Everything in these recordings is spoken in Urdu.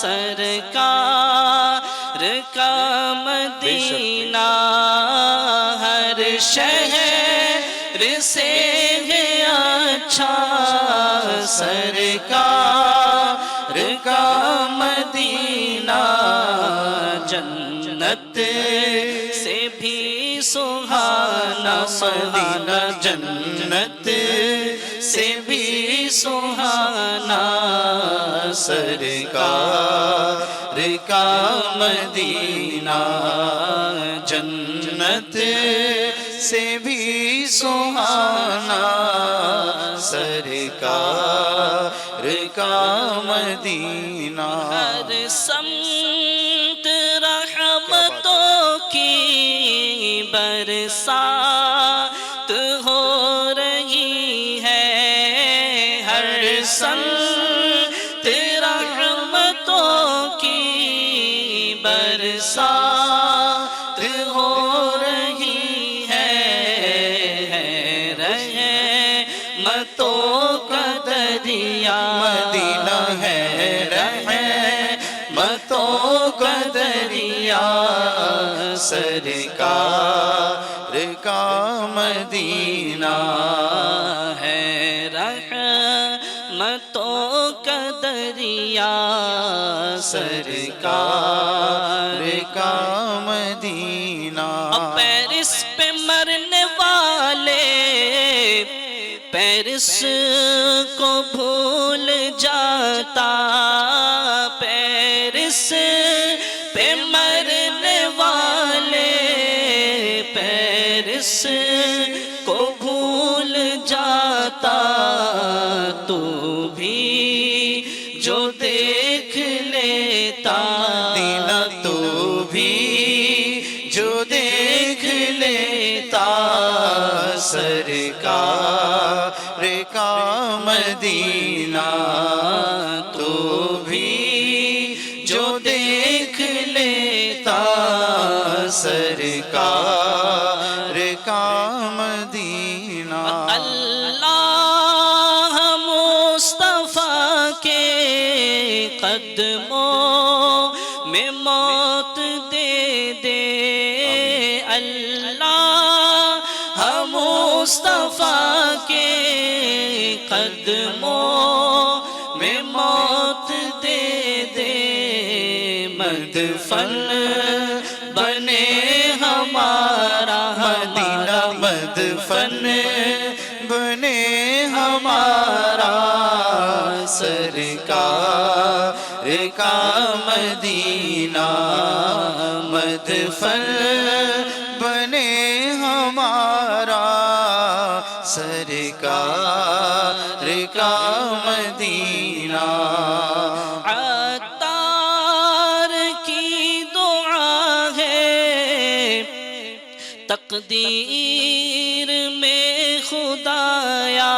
سرکار کا مدینہ ہر شہر سے ہے اچھا سرکار کا مدینہ جنت سے بھی سہانا مدینہ جنت سے بھی سہانا سرکار کا مدینہ جنت سے بھی سہانا سرکار کا مدینہ ہر سمت رحمتوں کی برسات ہو رہی ہے ہر سمت رحمتوں کی برسات ہو رہی ہے رحمتوں کا دریا مدینہ ہے رحمتوں کا دریا سرکار کا مدینہ ہے رحمتوں کا دریا سرکار کا مدینہ پیرس پہ مرنے والے پیرس کو بھول جاتا پیرس پہ مرنے والے پیرس کو بھول جاتا تو بھی جو دیکھ لیتا مدینہ تو بھی جو دیکھ لیتا سرکار کا مدینہ تو بھی جو دیکھ لیتا سرکار کا مدینہ اللہ مصطفیٰ کے قدموں میں موت دے دے اللہ مصطفیٰ کے قدموں میں موت دے دے مدفن بنے ہمارا مدینہ مدفن بنے ہمارا سرکار کا مدینہ مدفن بنے ہمارا سرکار کا مدینہ عطار کی دعا ہے تقدیر میں خدایا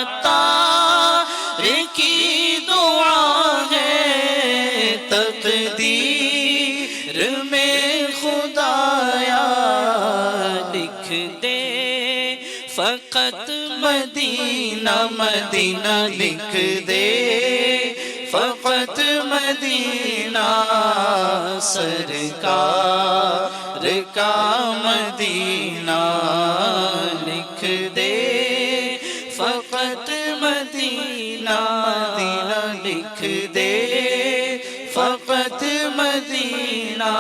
عطار کی دعا ہے تقدیر میں خدایا لکھ دے فقط مدینہ مدینہ لکھ دے فقط مدینہ سرکار کا مدینہ لکھ دے فقط مدینہ مدینہ لکھ دے فقط مدینہ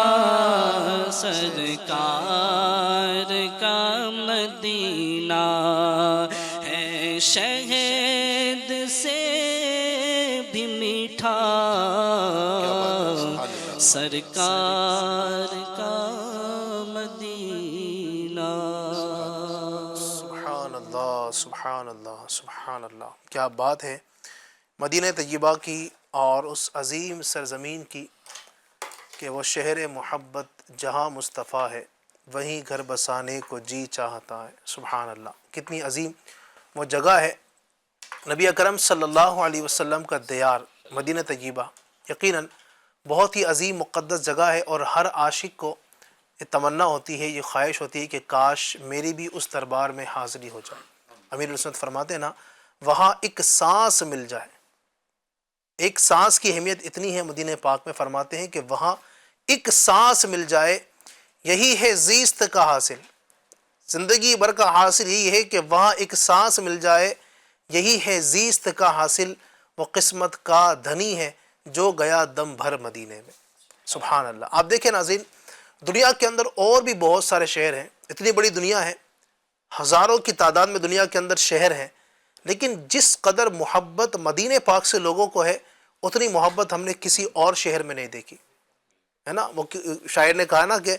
سرکار کا مدینہ ہے شہد سے بھی میٹھا سرکار کا مدینہ سبحان اللہ سبحان اللہ سبحان اللہ، کیا بات ہے مدینہ طیبہ کی اور اس عظیم سرزمین کی کہ وہ شہر محبت جہاں مصطفیٰ ہے وہیں گھر بسانے کو جی چاہتا ہے۔ سبحان اللہ، کتنی عظیم وہ جگہ ہے۔ نبی اکرم صلی اللہ علیہ وسلم کا دیار مدینہ طیبہ یقیناً بہت ہی عظیم مقدس جگہ ہے، اور ہر عاشق کو یہ تمنا ہوتی ہے، یہ خواہش ہوتی ہے کہ کاش میری بھی اس دربار میں حاضری ہو جائے۔ امیر السنت فرماتے ہیں نا، وہاں ایک سانس مل جائے ایک سانس کی اہمیت اتنی ہے مدینہ پاک میں، فرماتے ہیں کہ وہاں ایک سانس مل جائے یہی ہے زیست کا حاصل، زندگی بھر کا حاصل یہی ہے کہ وہاں ایک سانس مل جائے یہی ہے زیست کا حاصل، وہ قسمت کا دھنی ہے جو گیا دم بھر مدینے میں۔ سبحان اللہ۔ آپ دیکھیں ناظرین، دنیا کے اندر اور بھی بہت سارے شہر ہیں، اتنی بڑی دنیا ہے، ہزاروں کی تعداد میں دنیا کے اندر شہر ہیں، لیکن جس قدر محبت مدینہ پاک سے لوگوں کو ہے اتنی محبت ہم نے کسی اور شہر میں نہیں دیکھی ہے نا۔ وہ شاعر نے کہا نا کہ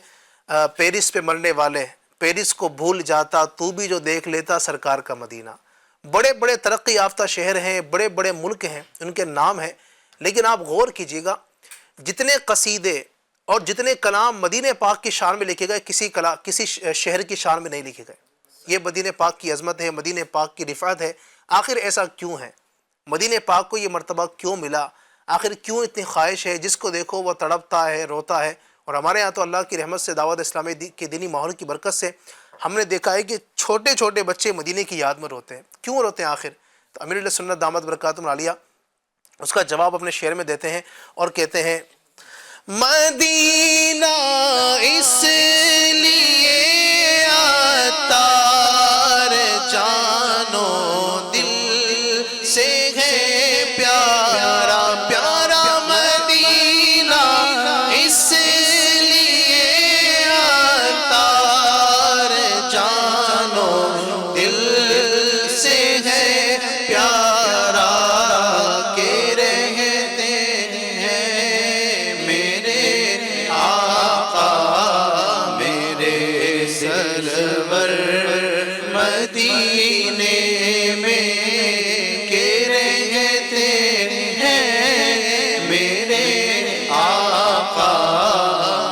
پیرس پہ مرنے والے پیرس کو بھول جاتا، تو بھی جو دیکھ لیتا سرکار کا مدینہ۔ بڑے بڑے ترقی یافتہ شہر ہیں، بڑے بڑے ملک ہیں، ان کے نام ہیں، لیکن آپ غور کیجئے گا جتنے قصیدے اور جتنے کلام مدینہ پاک کی شان میں لکھے گئے کسی شہر کی شان میں نہیں لکھے گئے۔ یہ مدینہ پاک کی عظمت ہے، مدینہ پاک کی رفعت ہے۔ آخر ایسا کیوں ہے؟ مدینہ پاک کو یہ مرتبہ کیوں ملا؟ آخر کیوں اتنی خواہش ہے؟ جس کو دیکھو وہ تڑپتا ہے، روتا ہے۔ اور ہمارے یہاں تو اللہ کی رحمت سے، دعوت اسلامی کے دینی ماحول کی برکت سے ہم نے دیکھا ہے کہ چھوٹے چھوٹے بچے مدینہ کی یاد میں روتے ہیں۔ کیوں روتے ہیں آخر؟ تو امیر علیہ سنت دامت برکاتہم العالیہ اس کا جواب اپنے شعر میں دیتے ہیں اور کہتے ہیں، مدینہ اس لیے عطار جانو دل سے ہے پیارا پیارا، مدینہ اس لیے عطار جانو دل سے ہے پیارا، کہ رہتے ہیں میرے آقا میرے سرور مدینے میں، کہ رہتے ہیں میرے آقا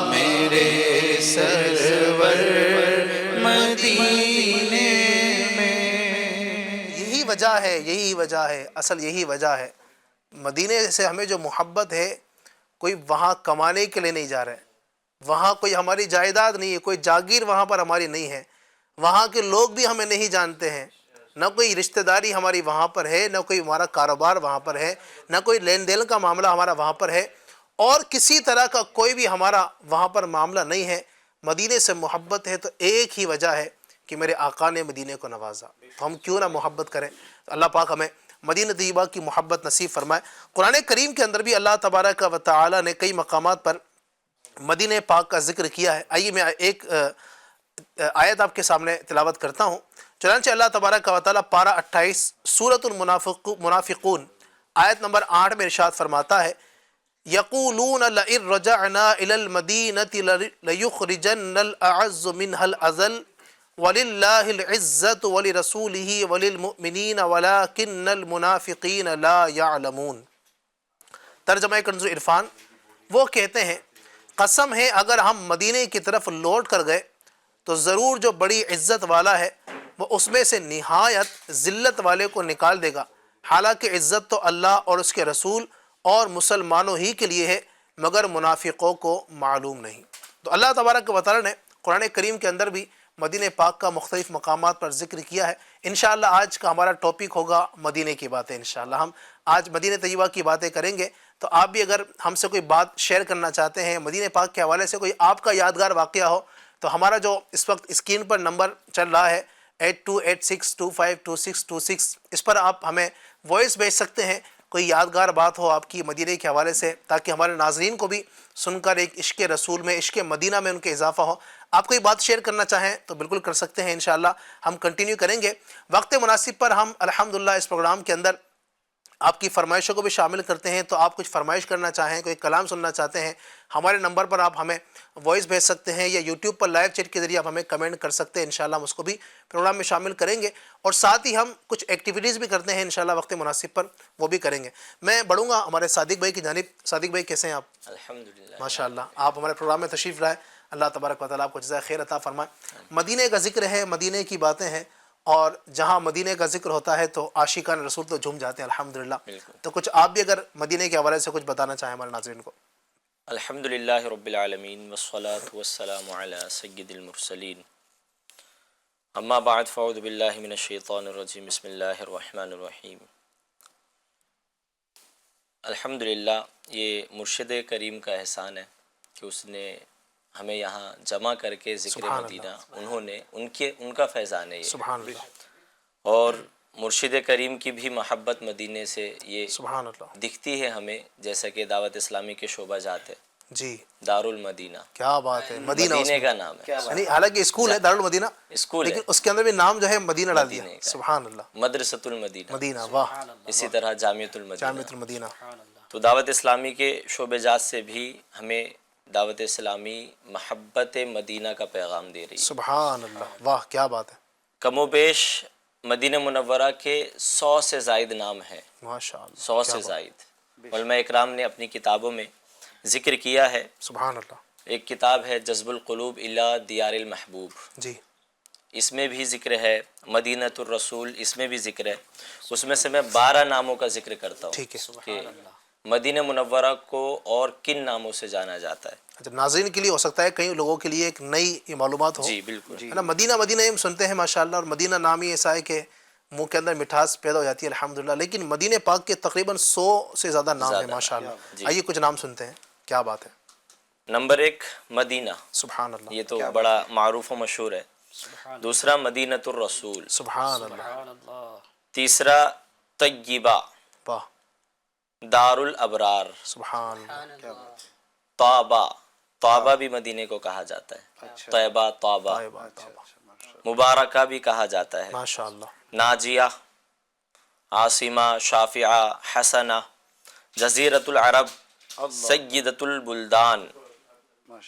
میرے سرور مدینے میں۔ یہی وجہ ہے، یہی وجہ ہے، اصل یہی وجہ ہے۔ مدینے سے ہمیں جو محبت ہے، کوئی وہاں کمانے کے لیے نہیں جا رہا ہے، وہاں کوئی ہماری جائیداد نہیں ہے، کوئی جاگیر وہاں پر ہماری نہیں ہے، وہاں کے لوگ بھی ہمیں نہیں جانتے ہیں، نہ کوئی رشتہ داری ہماری وہاں پر ہے، نہ کوئی ہمارا کاروبار وہاں پر ہے، نہ کوئی لین دین کا معاملہ ہمارا وہاں پر ہے، اور کسی طرح کا کوئی بھی ہمارا وہاں پر معاملہ نہیں ہے۔ مدینے سے محبت ہے تو ایک ہی وجہ ہے کہ میرے آقا نے مدینے کو نوازا، تو ہم کیوں نہ محبت کریں؟ اللہ پاک ہمیں مدینہ طیبہ کی محبت نصیب فرمائے۔ قرآن کریم کے اندر بھی اللہ تبارک و تعالی نے کئی مقامات پر مدینہ پاک کا ذکر کیا ہے۔ آئیے میں ایک آیت آپ کے سامنے تلاوت کرتا ہوں۔ چنانچہ اللہ تبارک و تعالی پارہ 28 سورۃ المنافقون آیت نمبر 8 میں ارشاد فرماتا ہے، یقولون لئن رجعنا الى المدینة لیخرجن الاعز منها الاذل وَلِلَّهِ الْعِزَّةُ وَلِرَسُولِهِ وَلِلْمُؤْمِنِينَ وَلَكِنَّ الْمُنَافِقِينَ لَا يَعْلَمُونَ۔ ترجمہ کنز عرفان، وہ کہتے ہیں قسم ہے اگر ہم مدینے کی طرف لوٹ کر گئے تو ضرور جو بڑی عزت والا ہے وہ اس میں سے نہایت ذلت والے کو نکال دے گا، حالانکہ عزت تو اللہ اور اس کے رسول اور مسلمانوں ہی کے لیے ہے، مگر منافقوں کو معلوم نہیں۔ تو اللہ تبارک و تعالی نے قرآن کریم کے اندر بھی مدینہ پاک کا مختلف مقامات پر ذکر کیا ہے۔ انشاءاللہ آج کا ہمارا ٹاپک ہوگا مدینہ کی باتیں۔ انشاءاللہ ہم آج مدینہ طیبہ کی باتیں کریں گے، تو آپ بھی اگر ہم سے کوئی بات شیئر کرنا چاہتے ہیں مدینہ پاک کے حوالے سے، کوئی آپ کا یادگار واقعہ ہو، تو ہمارا جو اس وقت اسکرین پر نمبر چل رہا ہے 8286252626، اس پر آپ ہمیں وائس بھیج سکتے ہیں، کوئی یادگار بات ہو آپ کی مدینہ کے حوالے سے، تاکہ ہمارے ناظرین کو بھی سن کر ایک عشق رسول میں، عشق مدینہ میں ان کے اضافہ ہو۔ آپ کوئی بات شیئر کرنا چاہیں تو بالکل کر سکتے ہیں، انشاءاللہ ہم کنٹینیو کریں گے۔ وقت مناسب پر ہم الحمدللہ اس پروگرام کے اندر آپ کی فرمائشوں کو بھی شامل کرتے ہیں، تو آپ کچھ فرمائش کرنا چاہیں، کوئی کلام سننا چاہتے ہیں، ہمارے نمبر پر آپ ہمیں وائس بھیج سکتے ہیں، یا یوٹیوب پر لائیو چیٹ کے ذریعے آپ ہمیں کمنٹ کر سکتے ہیں۔ انشاءاللہ ہم اس کو بھی پروگرام میں شامل کریں گے، اور ساتھ ہی ہم کچھ ایکٹیویٹیز بھی کرتے ہیں انشاءاللہ وقت مناسب پر، وہ بھی کریں گے۔ میں بڑھوں گا ہمارے صادق بھائی کی جانب۔ صادق بھائی کیسے ہیں آپ؟ الحمدللہ ماشاءاللہ، آپ ہمارے پروگرام میں تشریف لائے، اللہ تبارک و تعالیٰ آپ کو جزائے خیر عطا فرمائے۔ مدینہ کا ذکر ہے، مدینہ کی باتیں ہیں، اور جہاں مدینہ کا ذکر ہوتا ہے تو عاشقان رسول تو جھوم جاتے ہیں الحمدللہ۔ تو کچھ آپ بھی اگر مدینہ کے حوالے سے کچھ بتانا چاہیں ہمارے ناظرین کو۔ الحمدللہ رب العالمین والصلاة والسلام علی سید المرسلین، اما بعد فاعوذ باللہ من الشیطان الرجیم، بسم اللہ الرحمن الرحیم۔ الحمدللہ یہ مرشد کریم کا احسان ہے کہ اس نے ہمیں یہاں جمع کر کے ذکر سبحان مدینہ انہوں نے ان کا فیضان ہے یہ، سبحان اللہ، اور مرشد کریم کی بھی محبت مدینے سے یہ سبحان اللہ، دکھتی ہے ہمیں، جیسا کہ دعوت اسلامی کے شعبہ جات ہے جی دار المدینہ، کیا بات ہے، مدینہ مدینے کا نام ہے، یعنی حالانکہ اسکول ہے دارالمدینہ، اسکول ہے، لیکن اس کے اندر بھی نام جو ہے مدینہ ڈال دیا، مدینے کا ہے۔ سبحان اللہ، مدرسۃ المدینہ، مدینہ، واہ، اسی طرح جامعۃ المدینہ۔ جامعۃ المدینہ، تو دعوت اسلامی کے شعبہ جات سے بھی ہمیں دعوت اسلامی محبت مدینہ کا پیغام دے رہی ہے۔ سبحان اللہ، واہ کیا بات ہے، کم و بیش مدینہ منورہ کے 100 سے زائد نام ہیں، ماشاء اللہ، 100 سے زائد۔ علماء اکرام نے اپنی کتابوں میں ذکر کیا ہے، سبحان اللہ، ایک کتاب ہے جذب القلوب الی دیار المحبوب، جی اس میں بھی ذکر ہے، مدینۃ الرسول اس میں بھی ذکر ہے، اس میں سے میں 12 ناموں کا ذکر کرتا ہوں ٹھیک ہے۔ کہ مدینہ منورہ کو اور کن ناموں سے جانا جاتا ہے۔ اچھا، ناظرین کے لیے ہو سکتا ہے کئی لوگوں کے لیے ایک نئی یہ معلومات ہو، جی بالکل، ہے نا، مدینہ مدینہ ہم سنتے ہیں ماشاءاللہ، اور مدینہ نام ہی ایسا ہے کہ منہ کے اندر مٹھاس پیدا ہو جاتی ہے الحمدللہ، لیکن مدینہ پاک کے تقریباً 100 سے زیادہ نام ہیں ماشاءاللہ۔ جی۔ آئیے کچھ نام سنتے ہیں، کیا بات ہے، نمبر 1 مدینہ، سبحان اللہ، یہ تو بڑا معروف و مشہور ہے۔ دوسرا مدینۃ الرسول، سبحان اللہ، تیسرا طیبہ، واہ، دار الابرار، سبحان اللہ، طابہ، طابہ بھی مدینے کو کہا جاتا ہے، طیبہ، طابہ، طیبہ، طیبہ، مبارکہ بھی کہا جاتا ہے، ماشاءاللہ، ناجیہ، عاصمہ، شافعہ، حسنہ، جزیرۃ العرب، سیدۃ البلدان،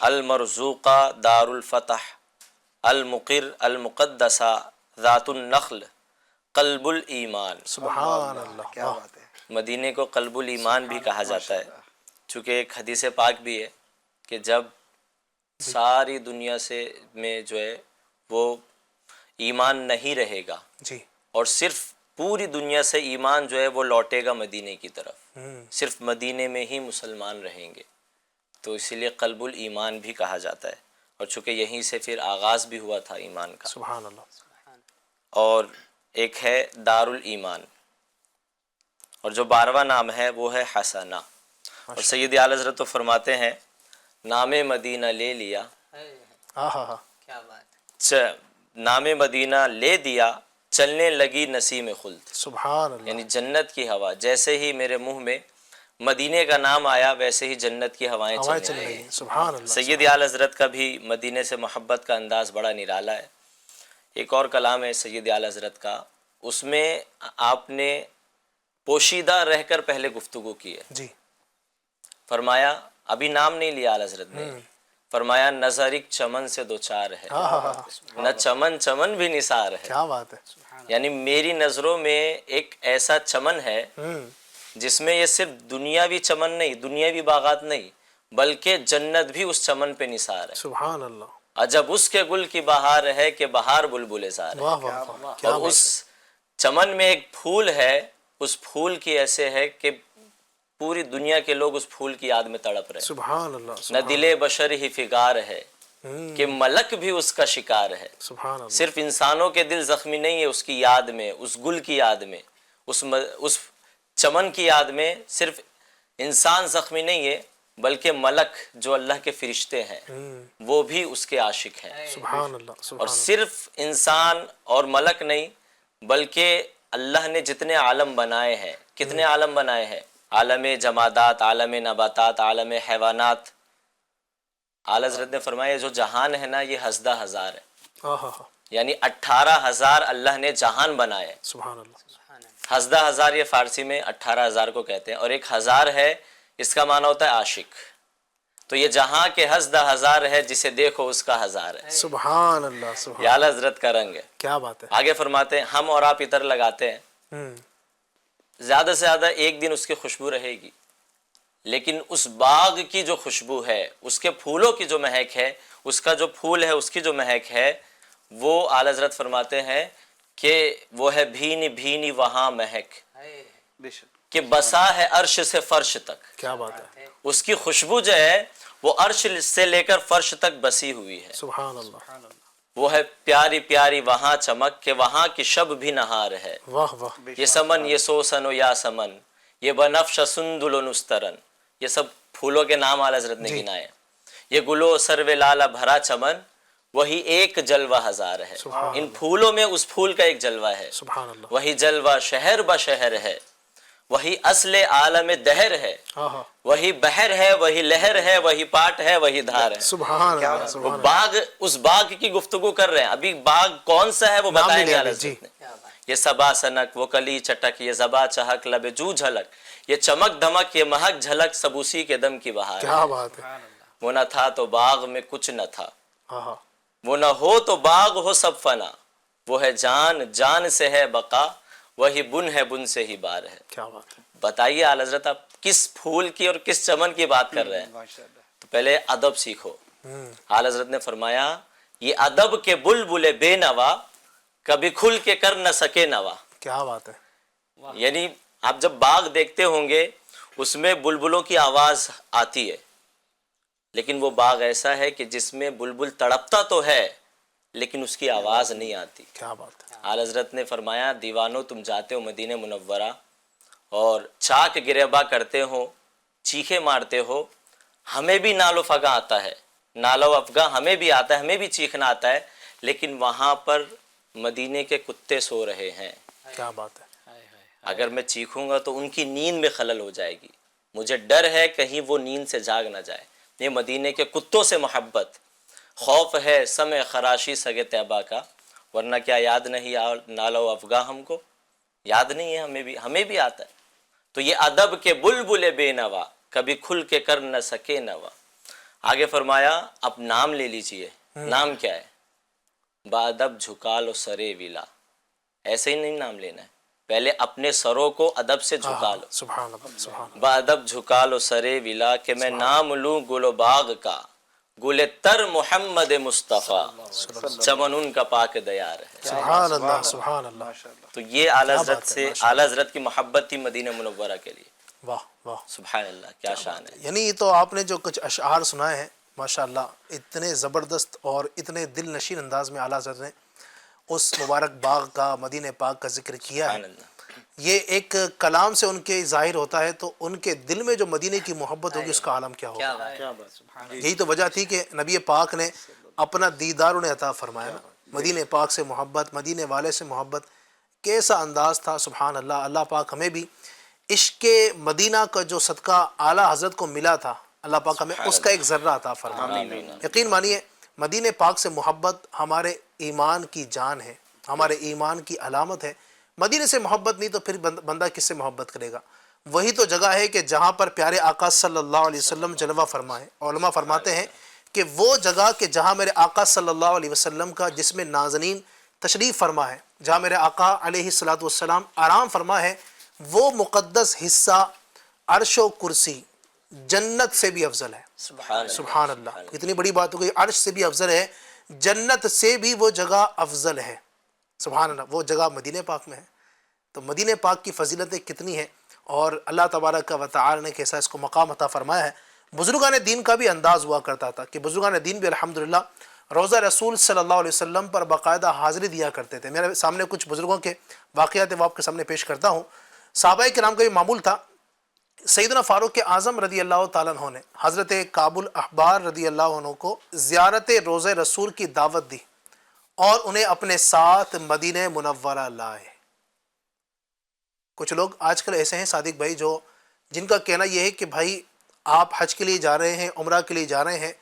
المرزوقہ، دار الفتح، المقر، المقدسہ، ذات النخل، قلب الایمان۔ سبحان اللہ، واہ، مدینے کو قلب الایمان بھی کہا جاتا ہے، چونکہ ایک حدیث پاک بھی ہے کہ جب ساری دنیا سے میں جو ہے وہ ایمان نہیں رہے گا جی، اور صرف پوری دنیا سے ایمان جو ہے وہ لوٹے گا مدینے کی طرف، صرف مدینے میں ہی مسلمان رہیں گے، تو اسی لیے قلب الایمان بھی کہا جاتا ہے، اور چونکہ یہیں سے پھر آغاز بھی ہوا تھا ایمان کا۔ سبحان اللہ، اور ایک ہے دار الایمان، اور جو 12واں نام ہے وہ ہے حسنہ۔ اور سید اعلی حضرت تو فرماتے ہیں نام مدینہ لے لیا، ہاں ہاں ہاں، نام مدینہ لے دیا، چلنے لگی نسیم خلد، سبحان اللہ، یعنی جنت کی ہوا، جیسے ہی میرے منہ میں مدینے کا نام آیا ویسے ہی جنت کی ہوائیں ہوائیں چلنے چل لگیں۔ رہی ہیں، سبحان اللہ، سید اعلی حضرت کا بھی مدینے سے محبت کا انداز بڑا نرالا ہے۔ ایک اور کلام ہے سید اعلی حضرت کا، اس میں آپ نے پوشیدہ رہ کر پہلے گفتگو کی ہے، جی، فرمایا ابھی نام نہیں لیا اعلی حضرت نے، فرمایا نظر ایک چمن سے دو چار ہے، ہاں ہاں ہاں، نہ چمن چمن بھی نثار ہے، کیا بات ہے، یعنی میری نظروں میں ایک ایسا چمن ہے جس میں یہ صرف دنیاوی چمن نہیں، دنیاوی باغات نہیں، بلکہ جنت بھی اس چمن پہ نثار ہے۔ سبحان اللہ، عجب اس کے گل کی بہار ہے کہ بہار بلبل زار ہے، واہ واہ واہ، کیا اور اس چمن میں ایک پھول ہے، اس پھول کی ایسے ہے کہ پوری دنیا کے لوگ اس پھول کی یاد میں تڑپ رہے، سبحان اللہ، نہ دل بشر ہی فگار ہے کہ ملک بھی اس کا شکار ہے۔ سبحان اللہ، صرف انسانوں کے دل زخمی نہیں ہے اس کی یاد میں، اس گل کی یاد میں، اس چمن کی یاد میں صرف انسان زخمی نہیں ہے بلکہ ملک جو اللہ کے فرشتے ہیں وہ بھی اس کے عاشق ہیں، سبحان اللہ، اور سبحان صرف انسان اور ملک نہیں بلکہ اللہ نے جتنے عالم بنائے ہیں، کتنے عالم بنائے ہیں، عالم جمادات، عالم نباتات، عالم حیوانات، اعلیٰ حضرت نے فرمایا جو جہان ہے نا یہ 10,000 ہے، ہاں ہاں ہاں، یعنی 18,000 اللہ نے جہان بنائے، سبحان اللہ، 10,000 یہ فارسی میں 18,000 کو کہتے ہیں، اور ایک 1000 ہے اس کا معنی ہوتا ہے عاشق، تو یہ جہاں کے 10,000 ہے جسے دیکھو اس کا 1000 ہے، سبحان اللہ، سبحان، یہ اعلیٰ حضرت کا رنگ ہے۔ کیا بات ہے، آگے فرماتے ہیں ہم اور آپ عطر لگاتے ہیں، زیادہ سے زیادہ ایک دن اس کی خوشبو رہے گی، لیکن اس باغ کی جو خوشبو ہے، اس کے پھولوں کی جو مہک ہے، اس کا جو پھول ہے اس کی جو مہک ہے، وہ اعلیٰ حضرت فرماتے ہیں کہ وہ ہے بھینی بھینی وہاں مہک کہ بسا ہے عرش سے فرش تک، کیا بات ہے، اس کی خوشبو جو ہے وہ عرش سے لے کر فرش تک بسی ہوئی ہے، سبحان اللہ، وہ ہے پیاری پیاری وہاں چمک کہ وہاں کی شب بھی نہار ہے، واہ واہ، یہ سمن یہ سوسن و یا سمن، یہ بنفش سندل نسترن، یہ سب پھولوں کے نام اعلیٰ حضرت نے گنائے ہیں۔ یہ گلو سرو لالا بھرا چمن، وہی ایک جلوہ ہزار ہے، ان پھولوں میں اس پھول کا ایک جلوہ ہے، سبحان اللہ، وہی جلوہ شہر بشہر ہے، وہی اصل عالم دہر ہے، آہا، وہی بحر ہے، وہی لہر ہے، وہی پاٹ ہے، وہی دھار ہے۔ سبحان اللہ، سبحان وہ اللہ، باغ، اس باغ کی گفتگو کر رہے ہیں، ابھی باغ کون سا ہے وہ نام بتائیں نہیں گے لیا اعلیٰ جی۔ حضرت نے۔ یہ صبا سنک، وہ کلی چٹک، یہ زبا چہک، لب جو جھلک، یہ چمک دھمک، یہ مہک جھلک، سب اسی کے دم کی بہار ہے۔ کیا بات ہے، وہ نہ تھا تو باغ میں کچھ نہ تھا، آہا، وہ نہ ہو تو باغ ہو سب فنا، وہ ہے جان، جان سے ہے بقا، وہی بن ہے، بن سے ہی بار ہے۔ کیا بات ہے، بتائیے اعلیٰ حضرت آپ کس پھول کی اور کس چمن کی بات کر رہے ہیں؟ تو پہلے ادب سیکھو۔ اعلیٰ حضرت نے فرمایا یہ ادب کے بلبل بے نوا، کبھی کھل کے کر نہ سکے نوا۔ کیا بات ہے، یعنی آپ جب باغ دیکھتے ہوں گے اس میں بلبلوں کی آواز آتی ہے، لیکن وہ باغ ایسا ہے کہ جس میں بلبل تڑپتا تو ہے لیکن اس کی آواز نہیں آتی۔ کیا بات ہے، اعلیٰ حضرت نے فرمایا دیوانو تم جاتے ہو مدینہ منورہ اور چاک گریباں کرتے ہو، چیخے مارتے ہو، ہمیں بھی نال و فگاں آتا ہے، نال و افگاں ہمیں بھی آتا ہے، ہمیں بھی چیخنا آتا ہے، لیکن وہاں پر مدینے کے کتے سو رہے ہیں، کیا بات ہے، اگر میں چیخوں گا تو ان کی نیند میں خلل ہو جائے گی، مجھے ڈر ہے کہیں وہ نیند سے جاگ نہ جائے۔ یہ مدینے کے کتوں سے محبت، خوف ہے سمع خراشی سگے طیبہ کا، ورنہ کیا یاد نہیں نالہ و افگاں ہم کو؟ یاد نہیں ہے، ہمیں بھی آتا ہے۔ تو یہ ادب کے بلبل بے نوا، کبھی کھل کے کر نہ سکے نوا۔ آگے فرمایا اب نام لے لیجئے، نام کیا ہے؟ بادب جھکا لو سرے ویلا، ایسے ہی نہیں نام لینا ہے، پہلے اپنے سروں کو ادب سے جھکا لو۔ سبحان اللہ، سبحان اللہ، بادب جھکا لو سرے ویلا کہ میں نام لوں گل و باغ کا، گل تر محمد مصطفیٰ، چمن ان کا پاک دیار ہے۔ سبحان اللہ، سبحان اللہ، تو یہ اعلیٰ حضرت سے، اعلیٰ حضرت کی محبت تھی مدینہ منورہ کے لیے۔ واہ واہ، سبحان اللہ، کیا شان ہے۔ یعنی تو آپ نے جو کچھ اشعار سنائے ہیں ماشاءاللہ اتنے زبردست اور اتنے دل نشین انداز میں اعلیٰ حضرت نے اس مبارک باغ کا، مدینہ پاک کا ذکر کیا ہے۔ سبحان اللہ۔ یہ ایک کلام سے ان کے ظاہر ہوتا ہے تو ان کے دل میں جو مدینے کی محبت ہوگی اس کا عالم کیا ہوگا۔ یہی تو وجہ تھی کہ نبی پاک نے اپنا دیدار انہیں عطا فرمایا نا، مدینہ پاک سے محبت، مدینہ والے سے محبت، کیسا انداز تھا۔ سبحان اللہ، اللہ پاک ہمیں بھی عشق مدینہ کا جو صدقہ اعلیٰ حضرت کو ملا تھا، اللہ پاک ہمیں اس کا ایک ذرہ عطا فرمائے۔ یقین مانیے مدینہ پاک سے محبت ہمارے ایمان کی جان ہے، ہمارے ایمان کی علامت ہے۔ مدینہ سے محبت نہیں تو پھر بندہ کس سے محبت کرے گا؟ وہی تو جگہ ہے کہ جہاں پر پیارے آقا صلی اللہ علیہ وسلم جلوہ فرمائے۔ علماء فرماتے ہیں کہ وہ جگہ کہ جہاں میرے آقا صلی اللہ علیہ وسلم کا جسم نازنین تشریف فرما ہے، جہاں میرے آقا علیہ السلام آرام فرما ہے، وہ مقدس حصہ عرش و کرسی جنت سے بھی افضل ہے۔ سبحان اللہ، اتنی بڑی بات ہو گئی، عرش سے بھی افضل ہے، جنت سے بھی وہ جگہ افضل ہے۔ سبحان اللہ، وہ جگہ مدینہ پاک میں ہے۔ تو مدینہ پاک کی فضیلتیں کتنی ہیں اور اللہ تبارک و تعالی نے کیسا اس کو مقام عطا فرمایا ہے۔ بزرگان دین کا بھی انداز ہوا کرتا تھا کہ بزرگان دین بھی الحمدللہ روضہ رسول صلی اللہ علیہ وسلم پر باقاعدہ حاضری دیا کرتے تھے۔ میرے سامنے کچھ بزرگوں کے واقعات وہ آپ کے سامنے پیش کرتا ہوں۔ صحابہ کرام کا یہ معمول تھا، سیدنا فاروق اعظم رضی اللہ تعالیٰ عنہ نے حضرت کعب الاحبار رضی اللہ عنہ کو زیارت روضہ رسول کی دعوت دی اور انہیں اپنے ساتھ مدینہ منورہ لائے۔ کچھ لوگ آج کل ایسے ہیں صادق بھائی جو جن کا کہنا یہ ہے کہ بھائی آپ حج کے لیے جا رہے ہیں، عمرہ کے لیے جا رہے ہیں،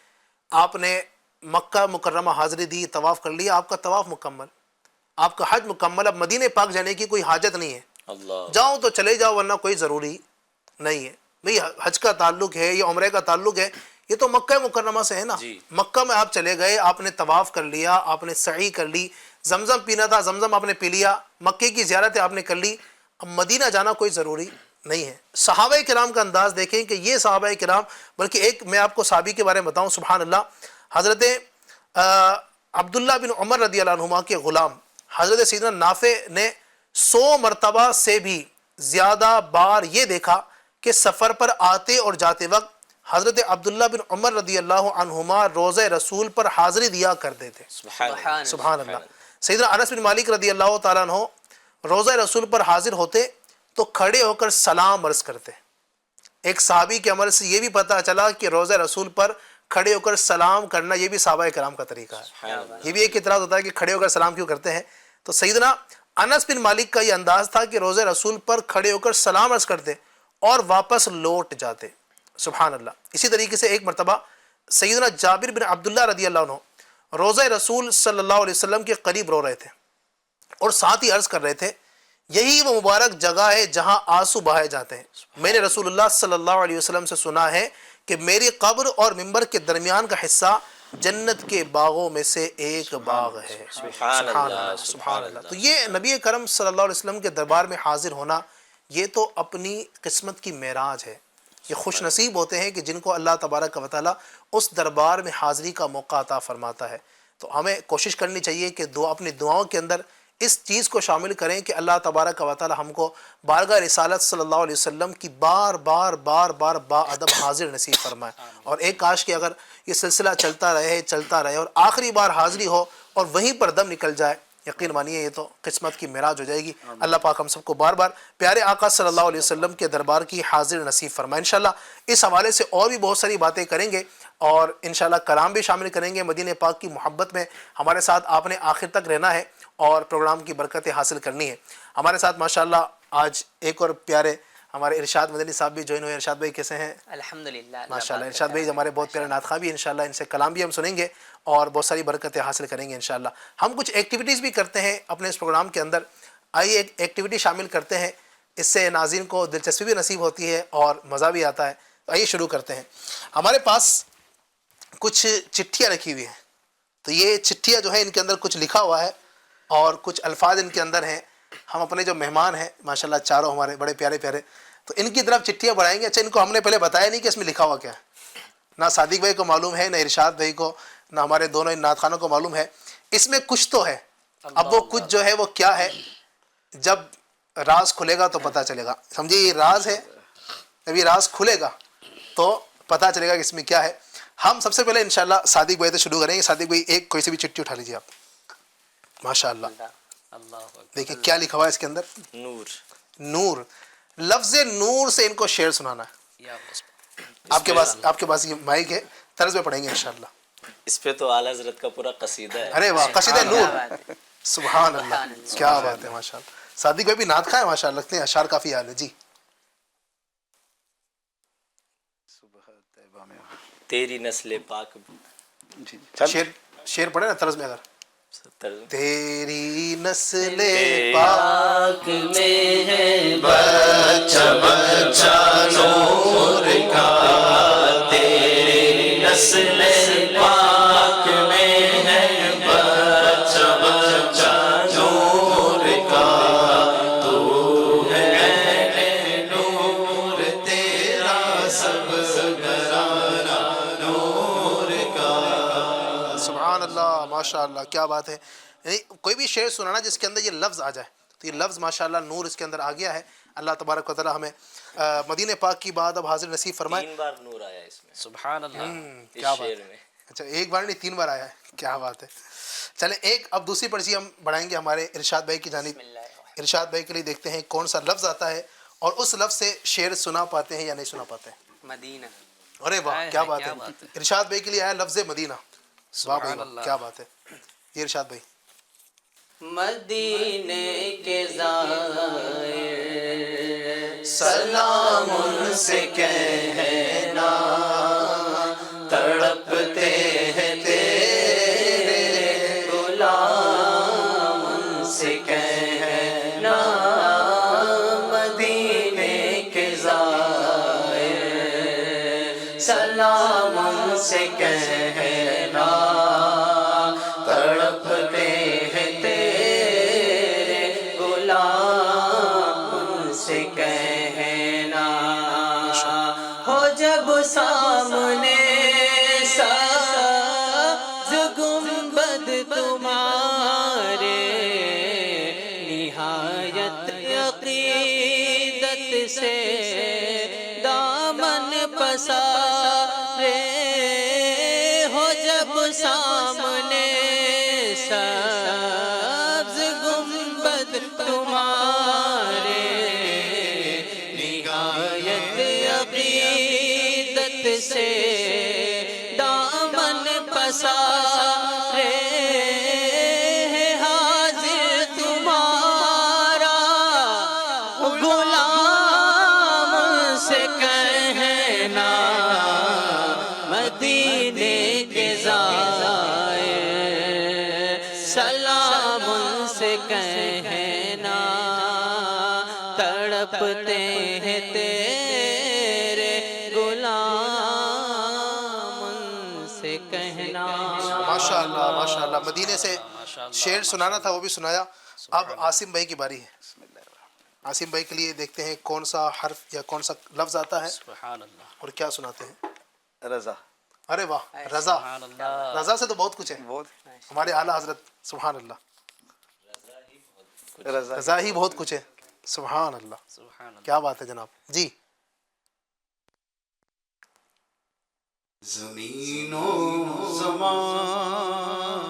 آپ نے مکہ مکرمہ حاضری دی، طواف کر لیا، آپ کا طواف مکمل، آپ کا حج مکمل، اب مدینہ پاک جانے کی کوئی حاجت نہیں ہے، اللہ، جاؤ تو چلے جاؤ ورنہ کوئی ضروری نہیں ہے۔ بھئی حج کا تعلق ہے یا عمرے کا تعلق ہے، یہ تو مکہ مکرمہ سے ہے نا۔ مکہ میں آپ چلے گئے، آپ نے طواف کر لیا، آپ نے سعی کر لی، زمزم پینا تھا زمزم آپ نے پی لیا، مکے کی زیارت آپ نے کر لی، اب مدینہ جانا کوئی ضروری نہیں ہے۔ صحابہ کرام کا انداز دیکھیں کہ یہ صحابہ کرام، بلکہ ایک میں آپ کو صحابی کے بارے میں بتاؤں، سبحان اللہ، حضرت عبداللہ بن عمر رضی اللہ عنہما کے غلام حضرت سیدنا نافع نے 100 مرتبہ سے بھی زیادہ بار یہ دیکھا کہ سفر پر آتے اور جاتے وقت حضرت عبداللہ بن عمر رضی اللہ عنہما روضہ رسول پر حاضری دیا کرتے تھے۔ سبحان اللہ۔ سیدنا انس بن مالک رضی اللہ تعالیٰ عنہ روضہ رسول پر حاضر ہوتے تو کھڑے ہو کر سلام عرض کرتے. ایک صحابی کے عمل سے یہ بھی پتہ چلا کہ روضہ رسول پر کھڑے ہو کر سلام کرنا یہ بھی صحابہ کرام کا طریقہ ہے. یہ بھی ایک اعتراض ہوتا ہے کہ کھڑے ہو کر سلام کیوں کرتے ہیں. تو سیدنا انس بن مالک کا یہ انداز تھا کہ روضہ رسول پر کھڑے ہو کر سلام عرض کرتے اور واپس لوٹ جاتے. سبحان اللہ. اسی طریقے سے ایک مرتبہ سیدنا جابر بن عبداللہ رضی اللہ عنہ روضہ رسول صلی اللہ علیہ وسلم کے قریب رو رہے تھے اور ساتھ ہی عرض کر رہے تھے یہی وہ مبارک جگہ ہے جہاں آنسو بہائے جاتے ہیں. میں نے رسول اللہ صلی اللہ علیہ وسلم سے سنا ہے کہ میری قبر اور منبر کے درمیان کا حصہ جنت کے باغوں میں سے ایک باغ ہے. سبحان اللہ سبحان اللہ. تو یہ نبی کرم صلی اللہ علیہ وسلم کے دربار میں حاضر ہونا یہ تو اپنی قسمت کی معراج ہے. یہ خوش نصیب ہوتے ہیں کہ جن کو اللہ تبارک و تعالیٰ اس دربار میں حاضری کا موقع عطا فرماتا ہے. تو ہمیں کوشش کرنی چاہیے کہ اپنی دعاؤں کے اندر اس چیز کو شامل کریں کہ اللہ تبارک و تعالیٰ ہم کو بارگاہ رسالت صلی اللہ علیہ وسلم کی بار بار با ادب حاضر نصیب فرمائے. اور ایک کاش کہ اگر یہ سلسلہ چلتا رہے اور آخری بار حاضری ہو اور وہیں پر دم نکل جائے, یقین مانیے یہ تو قسمت کی معراج ہو جائے گی. اللہ پاک ہم سب کو بار بار پیارے آقا صلی اللہ علیہ وسلم کے دربار کی حاضر نصیب فرمائے. انشاءاللہ اس حوالے سے اور بھی بہت ساری باتیں کریں گے اور انشاءاللہ کلام بھی شامل کریں گے. مدینہ پاک کی محبت میں ہمارے ساتھ آپ نے آخر تک رہنا ہے اور پروگرام کی برکتیں حاصل کرنی ہے. ہمارے ساتھ ماشاءاللہ آج ایک اور پیارے ہمارے ارشاد مدنی صاحب بھی جوائن ہوئے. ارشاد بھائی کیسے ہیں؟ الحمدللہ ماشاءاللہ. ارشاد بھائی ہمارے بہت پیارے نعت خواں بھی انشاءاللہ, ان سے کلام بھی ہم سنیں گے اور بہت ساری برکتیں حاصل کریں گے انشاءاللہ. ہم کچھ ایکٹیویٹیز بھی کرتے ہیں اپنے اس پروگرام کے اندر. آئیے ایک ایکٹیویٹی شامل کرتے ہیں, اس سے ناظرین کو دلچسپی بھی نصیب ہوتی ہے اور مزہ بھی آتا ہے. آئیے شروع کرتے ہیں. ہمارے پاس کچھ چٹھیاں رکھی ہوئی ہیں, تو یہ چٹھیاں جو ہیں ان کے اندر کچھ لکھا ہوا ہے اور کچھ الفاظ ان کے اندر ہیں. ہم اپنے جو مہمان ہیں ماشاءاللہ چاروں ہمارے بڑے پیارے پیارے, تو ان کی طرف چٹھیاں بڑھائیں گے. اچھا, ان کو ہم نے پہلے بتایا نہیں کہ اس میں لکھا ہوا کیا ہے. نہ صادق بھائی کو معلوم ہے, نہ ارشاد بھائی کو, نہ ہمارے دونوں ان نعت خوانوں کو معلوم ہے. اس میں کچھ تو ہے. اب وہ کچھ جو ہے وہ کیا ہے, جب راز کھلے گا تو پتہ چلے گا. سمجھیے یہ راز ہے, جب یہ راز کھلے گا تو پتہ چلے گا کہ اس میں کیا ہے. ہم سب سے پہلے انشاءاللہ صادق بھائی سے شروع کریں گے. صادق بھائی ایک کوئی سی بھی چٹھی اٹھا لیجیے آپ. ماشاءاللہ دیکھیں کیا لکھا ہوا ہے اس کے اندر. نور. نور. لفظ نور سے ان کو شعر سنانا ہے. آپ کے پاس یہ مائک ہے, طرز میں پڑھیں گے انشاءاللہ. اس پہ تو اعلیٰ حضرت کا پورا قصیدہ ہے. ارے واہ, قصیدہ نور. سبحان اللہ, کیا بات ہے ماشاءاللہ. صادق بھائی بھی نعت خواں ہے ماشاءاللہ, لگتے ہیں اشعار کافی یاد ہے. جی تیری نسل پاک. شعر پڑھے نا طرز میں. اگر تیری نسل پاک میں ہے بچہ بچہ نور کا, تیری نسل پاک میں ہے بچہ بچہ نور کا, تو ہے نور تیرا سبز گھرانہ نور کا. سبحان اللہ ماشاءاللہ, کیا بات ہے. یعنی کوئی بھی شعر سنانا جس کے اندر یہ لفظ آ جائے, تو یہ لفظ ماشاءاللہ نور اس کے اندر آ گیا ہے. اللہ تبارک و تعالی ہمیں مدینہ پاک کی بات اب حاضر نصیب فرمائے. 3 بار نور آیا اس میں. سبحان اللہ. کیا بات ہے. اچھا, ایک بار نہیں 3 بار آیا ہے, کیا بات ہے. چلیں ایک اب دوسری پرچی ہم بڑھائیں گے ہمارے ارشاد بھائی کی جانب. ارشاد بھائی کے لیے دیکھتے ہیں کون سا لفظ آتا ہے اور اس لفظ سے شعر سنا پاتے ہیں یا نہیں سنا پاتے ہیں. مدینہ. ارے واہ, کیا بات ہے. ارشاد بھائی کے لیے آیا لفظ مدینہ. واہ بھائی, کیا بات ہے. یہ ارشاد بھائی. مدینے کے زائر سلام ان سے کہنا, تڑپتے ہیں تیرے غلام ان سے کہنا. مدینے کے زائر سلام ان سے کہنا, تڑپتے ہیں تیرے غلام ان سے کہنا. ہو جب سامنے سبز گنبد تمہارے, نہایت عقیدت سے دامن پسارے. ہو جب سامنے سبز گنبد تمہارے, سے دامن پسارے ہے حاضر تمہارا غلام سے کہنا مدینے کے زائر سلام سے کہنا تڑپتے ہیں تیرے غلام سے کہنا. ماشاءاللہ ماشاءاللہ. مدینے سے شعر سنانا تھا وہ بھی سنایا. اب عاصم بھائی کی باری ہے. عاصم بھائی کے لیے دیکھتے ہیں کون سا حرف یا کون سا لفظ آتا ہے اور کیا سناتے ہیں. رضا. ارے واہ, رضا. رضا سے تو بہت کچھ ہے. ہمارے اعلیٰ حضرت سبحان اللہ, رضا ہی بہت کچھ ہے. سبحان اللہ, کیا بات ہے جناب. جی زمین و زمان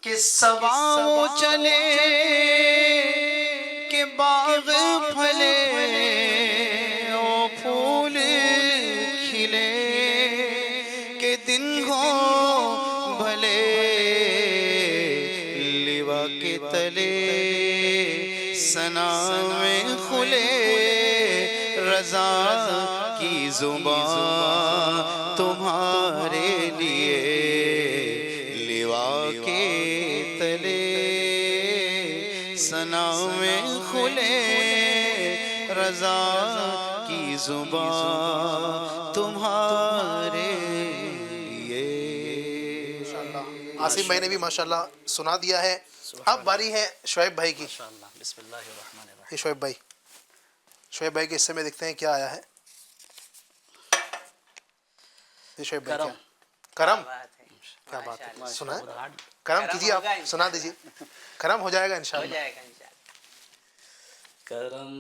کہ سباؤ چلے کہ باغ پھلے او پھول کھلے کہ دن ہو بھلے لیوا کے تلے ثنا میں کھلے رضا کی زبان تمہارے لیے لیوا کے تلے ثنا میں کھلے رضا کی زبان تمہارے لیے. عاصم بھائی نے بھی ماشاءاللہ سنا دیا ہے. اب باری ہے شعیب بھائی کی. یہ شعیب بھائی, شعیب بھائی کے حصے میں دیکھتے ہیں کیا آیا ہے. یہ شعیب بھائی کیا کرم, کیا بات ہے. سنا ہے, کرم کیجیے, آپ سنا دیجیے. کرم ہو جائے گا انشاءاللہ. کرم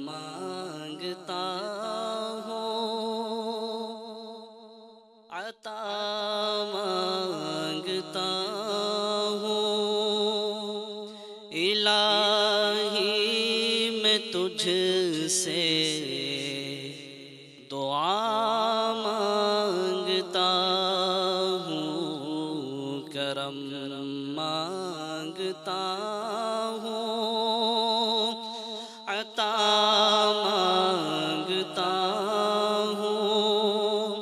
مانگتا ہوں عطا مانگتا ہوں الہی میں تجھ سے دعا مانگتا ہوں کرم مانگتا ہوں عطا مانگتا ہوں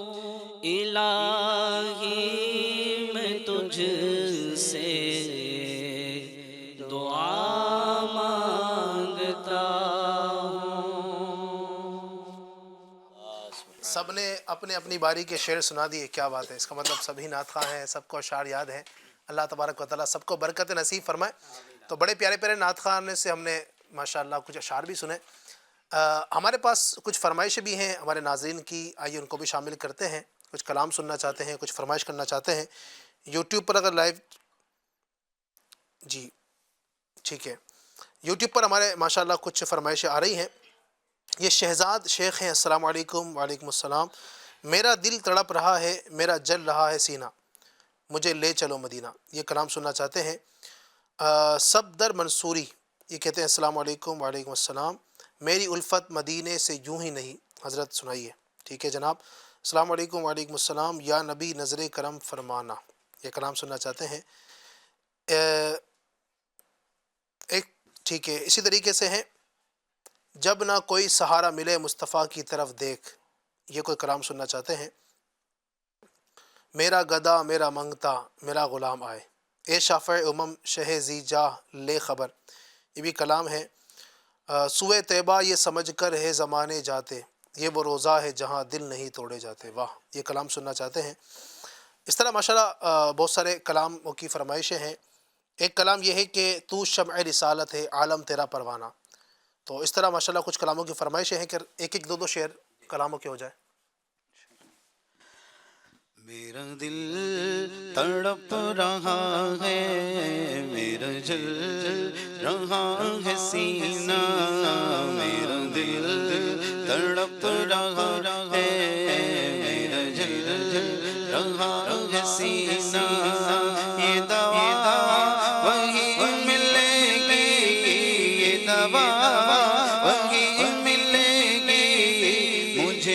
الہی میں تجھ سے دعا مانگتا ہوں. سب نے اپنے اپنی باری کے شعر سنا دیے. کیا بات ہے. اس کا مطلب سبھی نعت خواں ہیں, سب کو اشعار یاد ہیں. اللہ تبارک و تعالیٰ سب کو برکت نصیب فرمائے. تو بڑے پیارے پیارے نعت خواں سے ہم نے ماشاءاللہ کچھ اشعار بھی سنے. ہمارے پاس کچھ فرمائشیں بھی ہیں ہمارے ناظرین کی. آئیے ان کو بھی شامل کرتے ہیں. کچھ کلام سننا چاہتے ہیں, کچھ فرمائش کرنا چاہتے ہیں یوٹیوب پر اگر لائیو. جی ٹھیک ہے, یوٹیوب پر ہمارے ماشاءاللہ کچھ فرمائشیں آ رہی ہیں. یہ شہزاد شیخ ہیں. السلام علیکم. وعلیکم السلام. میرا دل تڑپ رہا ہے, میرا جل رہا ہے سینہ, مجھے لے چلو مدینہ. یہ کلام سننا چاہتے ہیں. صفدر منصوری یہ کہتے ہیں السلام علیکم. وعلیکم السلام. میری الفت مدینے سے یوں ہی نہیں. حضرت سنائیے. ٹھیک ہے جناب. السلام علیکم. وعلیکم السلام. یا نبی نظر کرم فرمانا. یہ کلام سننا چاہتے ہیں. ایک ٹھیک ہے, اسی طریقے سے ہیں جب نہ کوئی سہارا ملے مصطفیٰ کی طرف دیکھ. یہ کوئی کلام سننا چاہتے ہیں. میرا گدا میرا منگتا میرا غلام آئے, اے شافع امم شہ زی جاہ لے خبر. یہ بھی کلام ہے. سوئے طیبہ یہ سمجھ کر ہے زمانے جاتے, یہ وہ روزہ ہے جہاں دل نہیں توڑے جاتے. واہ, یہ کلام سننا چاہتے ہیں. اس طرح ماشاءاللہ بہت سارے کلاموں کی فرمائشیں ہیں. ایک کلام یہ ہے کہ تو شمع رسالت ہے عالم تیرا پروانہ. تو اس طرح ماشاءاللہ کچھ کلاموں کی فرمائشیں ہیں کہ ایک ایک دو دو شعر کلاموں کے ہو جائے. میرا دل تڑپ رہا ہے, میرا جل رہا ہے سینہ, میرا دل تڑپ رہا ہے, میرا جل رہا ہے سینہ. یہ دوا وہی ملے گی, یہ دوا وہی ملے گی, مجھے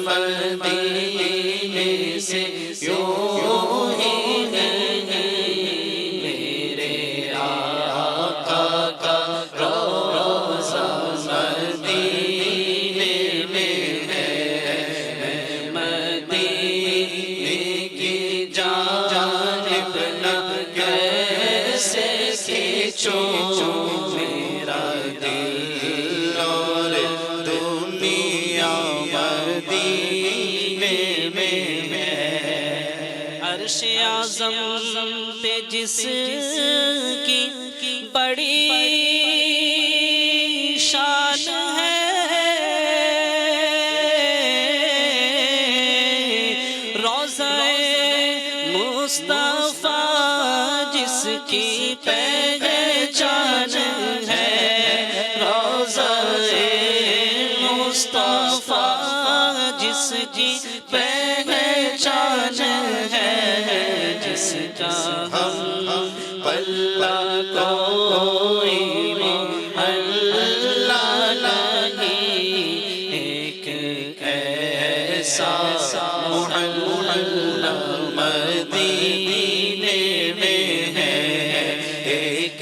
مدینے سے یوں ہی میرے آقا کا روضہ مدینے میں ہے، مدینے کی جانب نہ کیسے کھینچوں میرا دل اور دنیا مدینے میں ہے۔ عرش اعظم پہ جس کی بڑی شان ہے، روضہ مصطفیٰ جس کی پہچان ہے، روضہ مصطفیٰ جس کی پہچان ہے، جس کا ہم پلہ کوئی محلہ نہیں، ایک ایسا محلہ مدینے میں ہے، ایک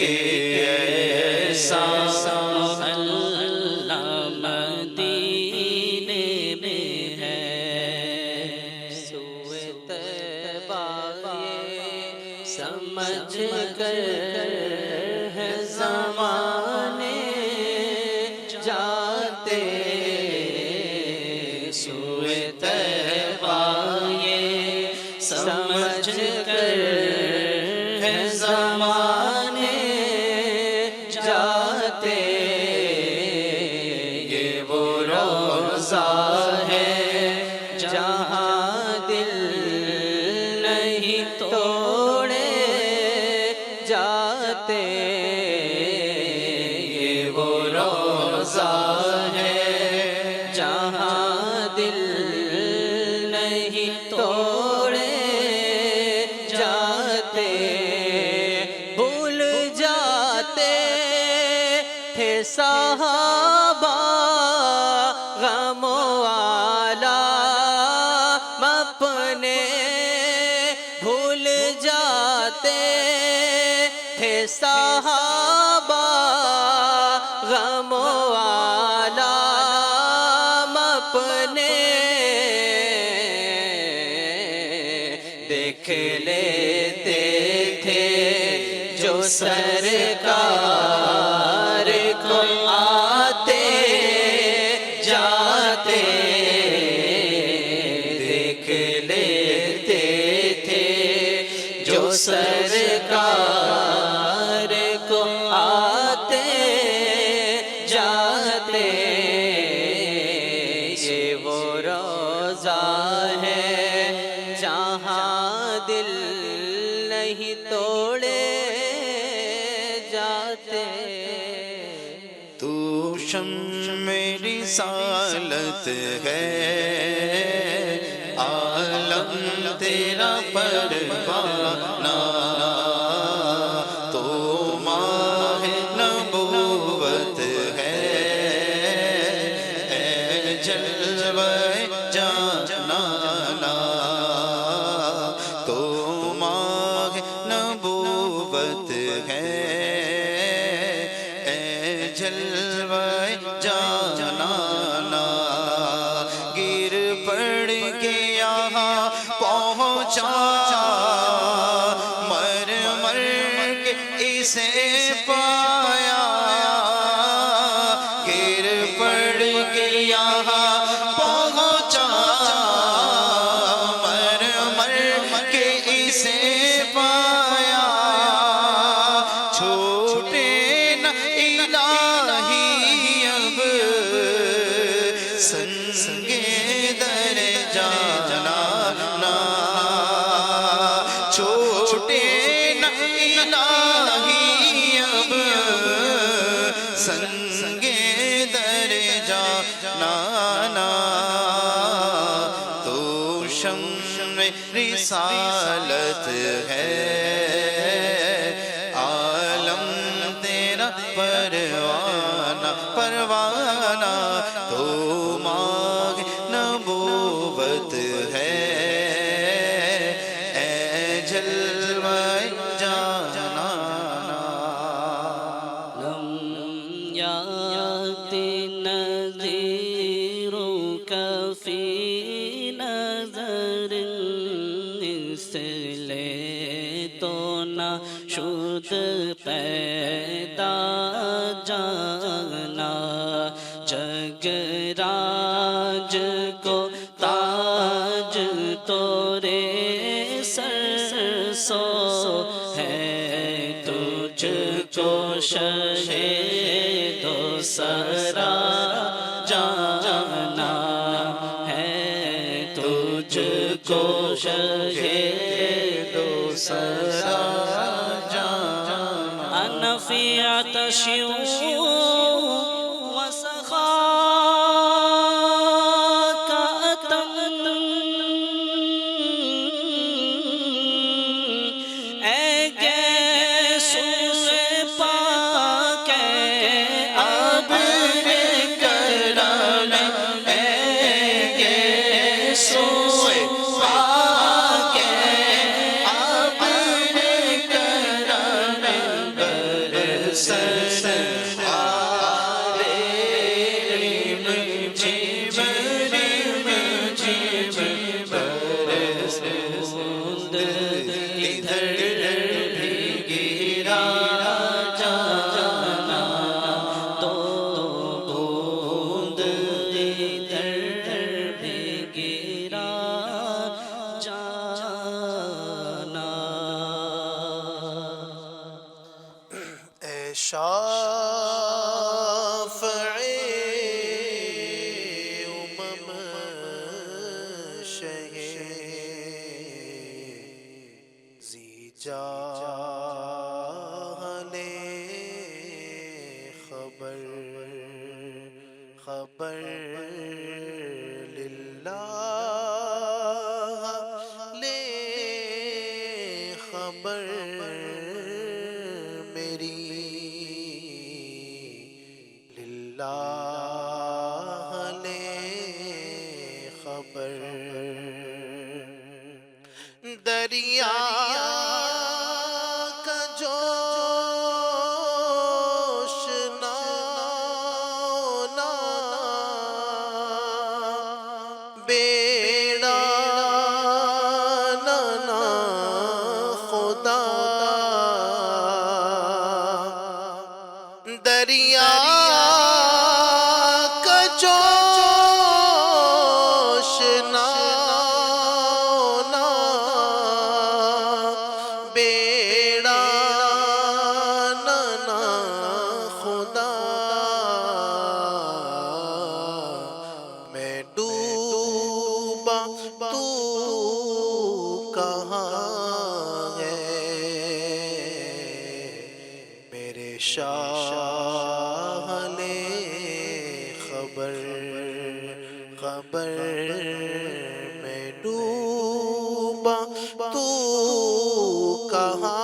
ایسا محلہ مدینے میں ہے۔ سوئے طیبہ یہ سمجھ کر ہے زمانے جاتے، سوئے طیبہ یہ سمجھ کر ہے زمانے جاتے، یہ وہ روضہ ہے جہاں دل نہیں توڑے جاتے، یہ وہ روضہ ہے جہاں دل نہیں توڑے جاتے، بھول جاتے تھے صحابہ غم و آلام اپنے، بھول جاتے تھے صحابہ غم و آلام اپنے، دیکھ لیتے تھے جو سرکار کو آتے جاتے، دیکھ لیتے تھے جو سرکار کو آتے جاتے، یہ وہ روضہ ہے جہاں دل نہیں توڑے جاتے۔ تو شمع رسالت ہے، عالم تیرا پروانہ، تو ماہ نبوت ہے، اے جلوہ جانانا، تو ماہ نبوت ہے، اے جلوہ جانانا، گر پڑ کے یہاں پہنچا، مر مر کے اسے پایا، گر پڑ کے یہاں پہنچا، مر مر کے اسے پایا، چھوٹے نہ الہی اب سنگے در جانا، چھوٹے نہ الہی اب سنگے در جانا، تو شمع رسالت ہے، عالم تیرا پروانہ، پروانہ، تو ماہ نبوت قوت ہے اے جلوہ جانانا لم یات نظیرک فی نظر اس لیے تو نہ شد پیدا جانا جگ راج کو تاج تورے سر سو ہے تجھ کو شہ دو سرا جانا ہے تجھ کو شہ دو سرا جانا انا فی عطش وسخاک اتم اے گیسوئے پاک ابر کرم اے گیسوئے پاک ابر کرم برسد شافعِ امم شہ ذی جاہ خبر خبر للہ لے خبر میری للہ لے خبر دریا کا جوش نانا بیڑا نانا خدا دریا کا جوش نانا بیڑا نانا خدا میں ڈوبا تو کہاں ہے میرے شاہ لے خبر خبر میں ڈوبا تو کہاں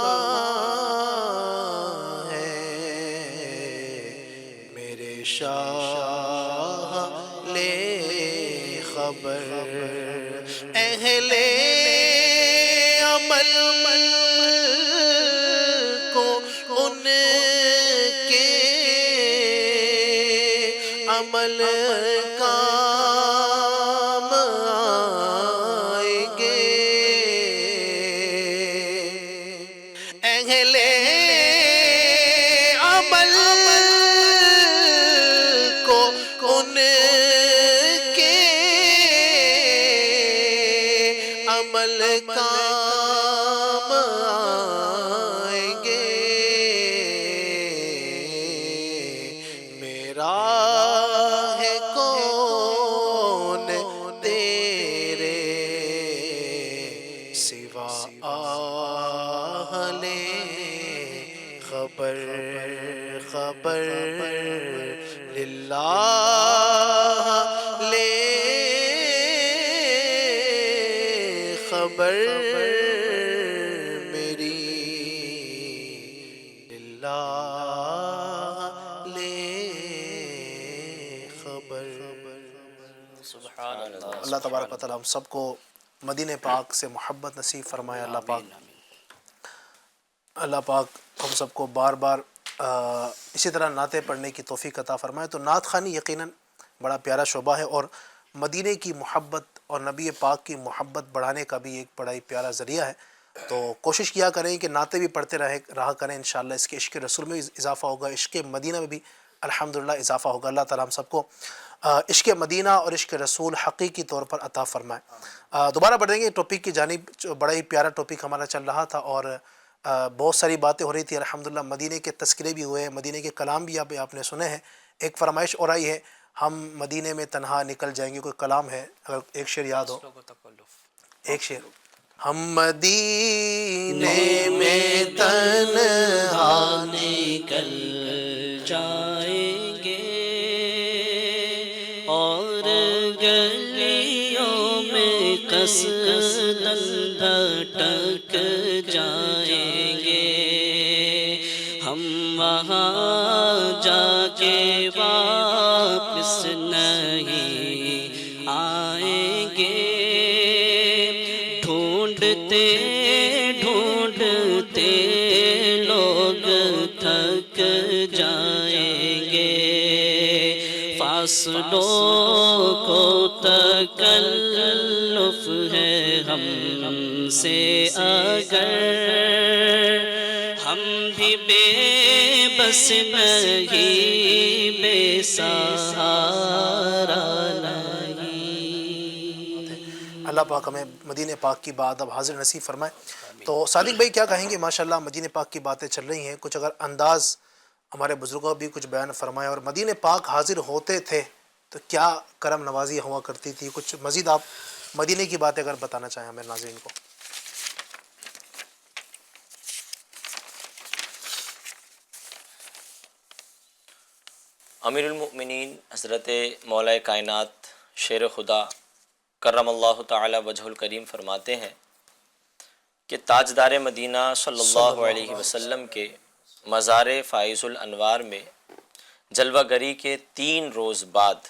ہے میرے شاہ لے خبر اہل عمل کو ان کے عمل کام آئیں گے اہل عمل کو ان کے عمل کام آئیں گے میرا ہے کون تیرے سوا اہل خبر خبر للہ لے خبر میری للہ لے خبر سبحان اللہ اللہ تبارک و تعالیٰ ہم سب کو مدینہ پاک سے محبت نصیب فرمائے. اللہ پاک ہم سب کو بار بار اسی طرح نعتیں پڑھنے کی توفیق عطا فرمائے. تو نعت خوانی یقیناً بڑا پیارا شعبہ ہے اور مدینہ کی محبت اور نبی پاک کی محبت بڑھانے کا بھی ایک بڑا ہی پیارا ذریعہ ہے. تو کوشش کیا کریں کہ نعتیں بھی پڑھتے رہا کریں. انشاءاللہ اس کے عشق رسول میں بھی اضافہ ہوگا, عشق مدینہ میں بھی الحمدللہ اضافہ ہوگا. اللہ تعالیٰ ہم سب کو عشق مدینہ اور عشق رسول حقیقی طور پر عطا فرمائے. دوبارہ بڑھیں گے ٹاپک کی جانب. بڑا ہی پیارا ٹاپک ہمارا چل رہا تھا اور بہت ساری باتیں ہو رہی تھی. الحمدللہ مدینہ کے تذکرے بھی ہوئے, مدینہ کے کلام بھی آپ نے سنے ہیں. ایک فرمائش اور آئی ہے, ہم مدینہ میں تنہا نکل جائیں گے. کوئی کلام ہے اگر ایک شعر یاد ہو, ایک شعر. ہم مدینے میں تنہا نکل جائیں گے اور گلیوں میں قصداً بھٹک جائیں گے. ہم وہاں جا کے واپس نہیں آئیں گے. ڈھونڈتے ڈھونڈتے لوگ تھک جائیں گے. فاصلوں کو تکلف ہے ہم سے اگر ہم بھی بے بس نہیں, بے سہارا نہیں. اللہ پاک ہمیں مدینہ پاک کی بات اب حاضر نصیب فرمائے. تو صادق بھائی کیا کہیں گے؟ ماشاءاللہ مدینہ پاک کی باتیں چل رہی ہیں, کچھ اگر انداز ہمارے بزرگوں بھی کچھ بیان فرمائے. اور مدینہ پاک حاضر ہوتے تھے تو کیا کرم نوازی ہوا کرتی تھی, کچھ مزید آپ مدینہ کی باتیں اگر بتانا چاہیں ہمیں ناظرین کو. امیر المؤمنین حضرت مولا کائنات شیر خدا کرم اللہ تعالی وجہ الکریم فرماتے ہیں کہ تاجدار مدینہ صلی اللہ علیہ وسلم کے مزار فائز الانوار میں جلوہ گری کے 3 روز بعد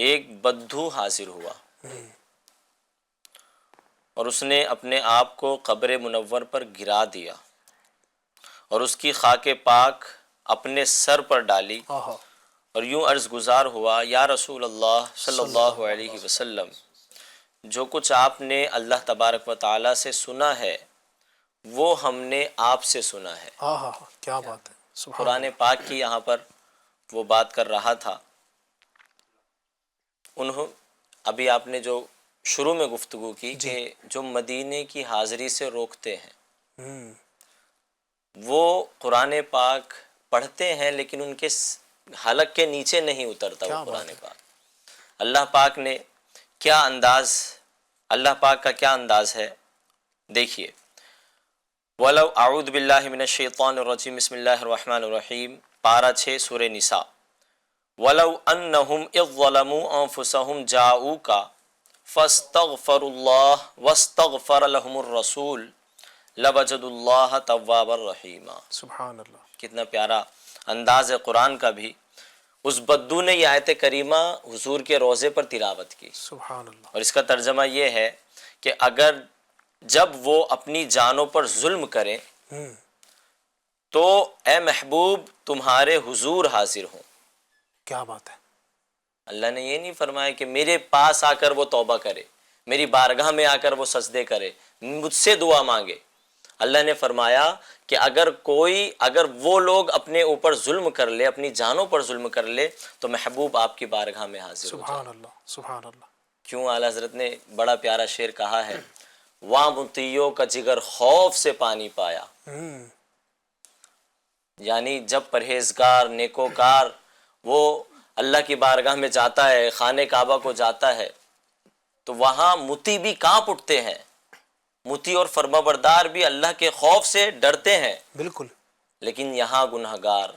ایک بدھو حاضر ہوا اور اس نے اپنے آپ کو قبر منور پر گرا دیا اور اس کی خاک پاک اپنے سر پر ڈالی اور یوں عرض گزار ہوا, یا رسول اللہ صلی اللہ علیہ وسلم, جو کچھ آپ نے اللہ تبارک و تعالیٰ سے سنا ہے وہ ہم نے آپ سے سنا ہے. کیا بات ہے, قرآن پاک کی یہاں پر وہ بات کر رہا تھا. ابھی آپ نے جو شروع میں گفتگو کی کہ جو مدینے کی حاضری سے روکتے ہیں وہ قرآن پاک پڑھتے ہیں لیکن ان کے حلق کے نیچے نہیں اترتا وہ قرآن پاک. اللہ پاک نے کیا انداز, اللہ پاک کا کیا انداز ہے دیکھیے. وَلَوْ اعوذ باللہ من الشیطان الرجیم بسم اللہ الرحمن الرحیم, پارہ 6 سورہ نساء. وَلَوْ أَنَّهُمْ إِذْ ظَلَمُوا أَنفُسَهُمْ جَاءُوكَ فَاسْتَغْفَرُوا اللَّهَ وَاسْتَغْفَرَ لَهُمُ الرَّسُولُ لَوَجَدُوا اللَّهَ تَوَّابًا رَحِيمًا. سبحان اللہ, کتنا پیارا انداز ہے قرآن کا بھی. اس بدو نے یہ آیت کریمہ حضور کے روضے پر تلاوت کی. سبحان اللہ. اور اس کا ترجمہ یہ ہے کہ اگر جب وہ اپنی جانوں پر ظلم کریں تو اے محبوب تمہارے حضور حاضر ہوں. کیا بات ہے. اللہ نے یہ نہیں فرمایا کہ میرے پاس آ کر وہ توبہ کرے, میری بارگاہ میں آ کر وہ سجدے کرے, مجھ سے دعا مانگے. اللہ نے فرمایا کہ اگر وہ لوگ اپنے اوپر ظلم کر لے, اپنی جانوں پر ظلم کر لے تو محبوب آپ کی بارگاہ میں حاضر ہو جائے. سبحان اللہ, سبحان اللہ. کیوں اعلیٰ حضرت نے بڑا پیارا شعر کہا ہے, وہاں مطیعوں کا جگر خوف سے پانی پایا. یعنی جب پرہیزگار نیکوکار وہ اللہ کی بارگاہ میں جاتا ہے, خانہ کعبہ کو جاتا ہے, تو وہاں متی بھی کانپ اٹھتے ہیں. متی اور فرما بردار بھی اللہ کے خوف سے ڈرتے ہیں. بالکل. لیکن یہاں گنہگار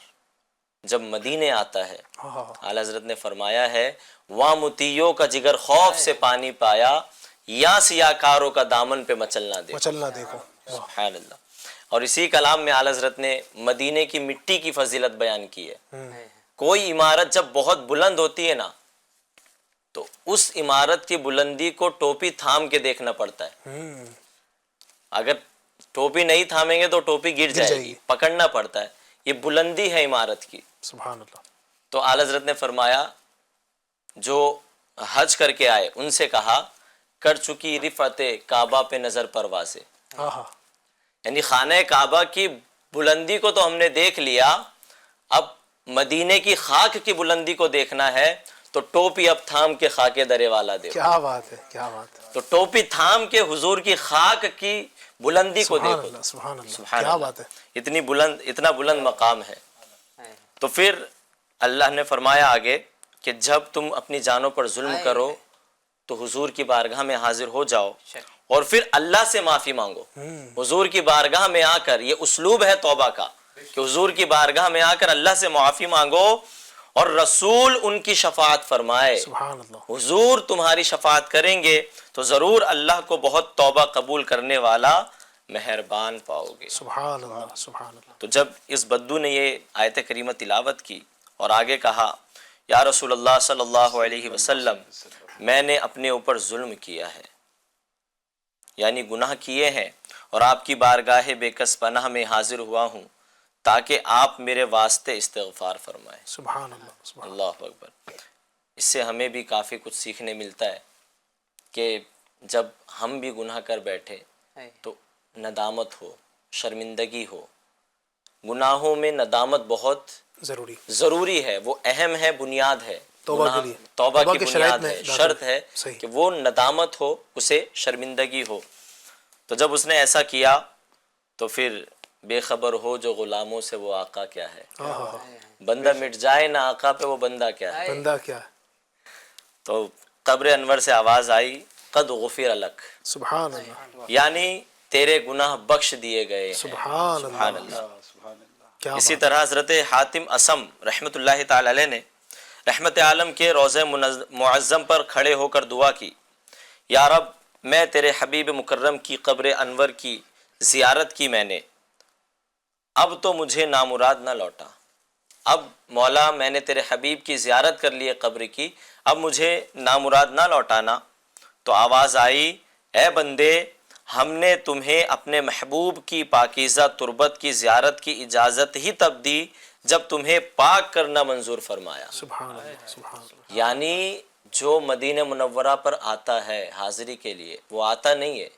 جب مدینے آتا ہے, اعلیٰ حضرت نے فرمایا ہے وہاں متیوں کا جگر خوف سے پانی پایا, یا سیاکاروں کا دامن پہ مچلنا دیکھو. سبحان اللہ. اور اسی کلام میں اعلیٰ حضرت نے مدینے کی مٹی کی فضیلت بیان کی ہے. کوئی عمارت جب بہت بلند ہوتی ہے نا تو اس عمارت کی بلندی کو ٹوپی تھام کے دیکھنا پڑتا ہے. اگر ٹوپی نہیں تھامیں گے تو ٹوپی گر جائے گی, پکڑنا پڑتا ہے. یہ بلندی ہے عمارت کی. سبحان اللہ. تو اعلیٰ حضرت نے فرمایا جو حج کر کے آئے ان سے کہا کر چکی رفعت کعبہ پہ نظر پروازے. یعنی خانہ کعبہ کی بلندی کو تو ہم نے دیکھ لیا, اب مدینے کی خاک کی بلندی کو دیکھنا ہے تو ٹوپی اب تھام کے خاک درے والا دے. کیا بات ہے, کیا بات ہے. تو ٹوپی تھام کے حضور کی خاک کی بلندی کو دیکھو. سبحان اللہ, سبحان کیا اللہ. بات ہے. اتنا بلند مقام ہے. تو پھر اللہ نے فرمایا آگے کہ جب تم اپنی جانوں پر ظلم کرو تو حضور کی بارگاہ میں حاضر ہو جاؤ اور پھر اللہ سے معافی مانگو. حضور کی بارگاہ میں آ کر, یہ اسلوب ہے توبہ کا کہ حضور کی بارگاہ میں آ کر اللہ سے معافی مانگو اور رسول ان کی شفاعت فرمائے. سبحان اللہ. حضور تمہاری شفاعت کریں گے تو ضرور اللہ کو بہت توبہ قبول کرنے والا مہربان پاؤ گے. سبحان اللہ, سبحان اللہ. تو جب اس بدو نے یہ آیت کریمہ تلاوت کی اور آگے کہا یا رسول اللہ صلی اللہ علیہ وسلم میں نے اپنے اوپر ظلم کیا ہے, یعنی گناہ کیے ہیں, اور آپ کی بارگاہ بے کس پناہ میں حاضر ہوا ہوں تاکہ آپ میرے واسطے استغفار فرمائیں. سبحان اللہ, سبحان اللہ اکبر. اس سے ہمیں بھی کافی کچھ سیکھنے ملتا ہے کہ جب ہم بھی گناہ کر بیٹھے تو ندامت ہو, شرمندگی ہو. گناہوں میں ندامت بہت ضروری ہے, وہ اہم ہے, بنیاد ہے توبہ کے لیے. توبہ کی بنیاد ہے, شرط ہے کہ وہ ندامت ہو, اسے شرمندگی ہو. تو جب اس نے ایسا کیا تو پھر بے خبر ہو جو غلاموں سے وہ آقا کیا ہے. بندہ مٹ جائے نہ آقا پہ وہ بندہ کیا ہے. بندہ کیا ہے. تو قبر انور سے آواز آئی قد غفر لک. سبحان اللہ. یعنی تیرے گناہ بخش دیے گئے ہیں. سبحان اللہ. اسی طرح حضرت حاتم اسم رحمت اللہ تعالی علیہ نے رحمت عالم کے روضہ معظم پر کھڑے ہو کر دعا کی, یا رب میں تیرے حبیب مکرم کی قبر انور کی زیارت کی میں نے, اب تو مجھے نامراد نہ لوٹا. اب مولا میں نے تیرے حبیب کی زیارت کر لی قبر کی, اب مجھے نامراد نہ لوٹانا. تو آواز آئی اے بندے ہم نے تمہیں اپنے محبوب کی پاکیزہ تربت کی زیارت کی اجازت ہی تب دی جب تمہیں پاک کرنا منظور فرمایا. سبحان اللہ, سبحان اللہ. یعنی جو مدینہ منورہ پر آتا ہے حاضری کے لیے وہ آتا نہیں ہے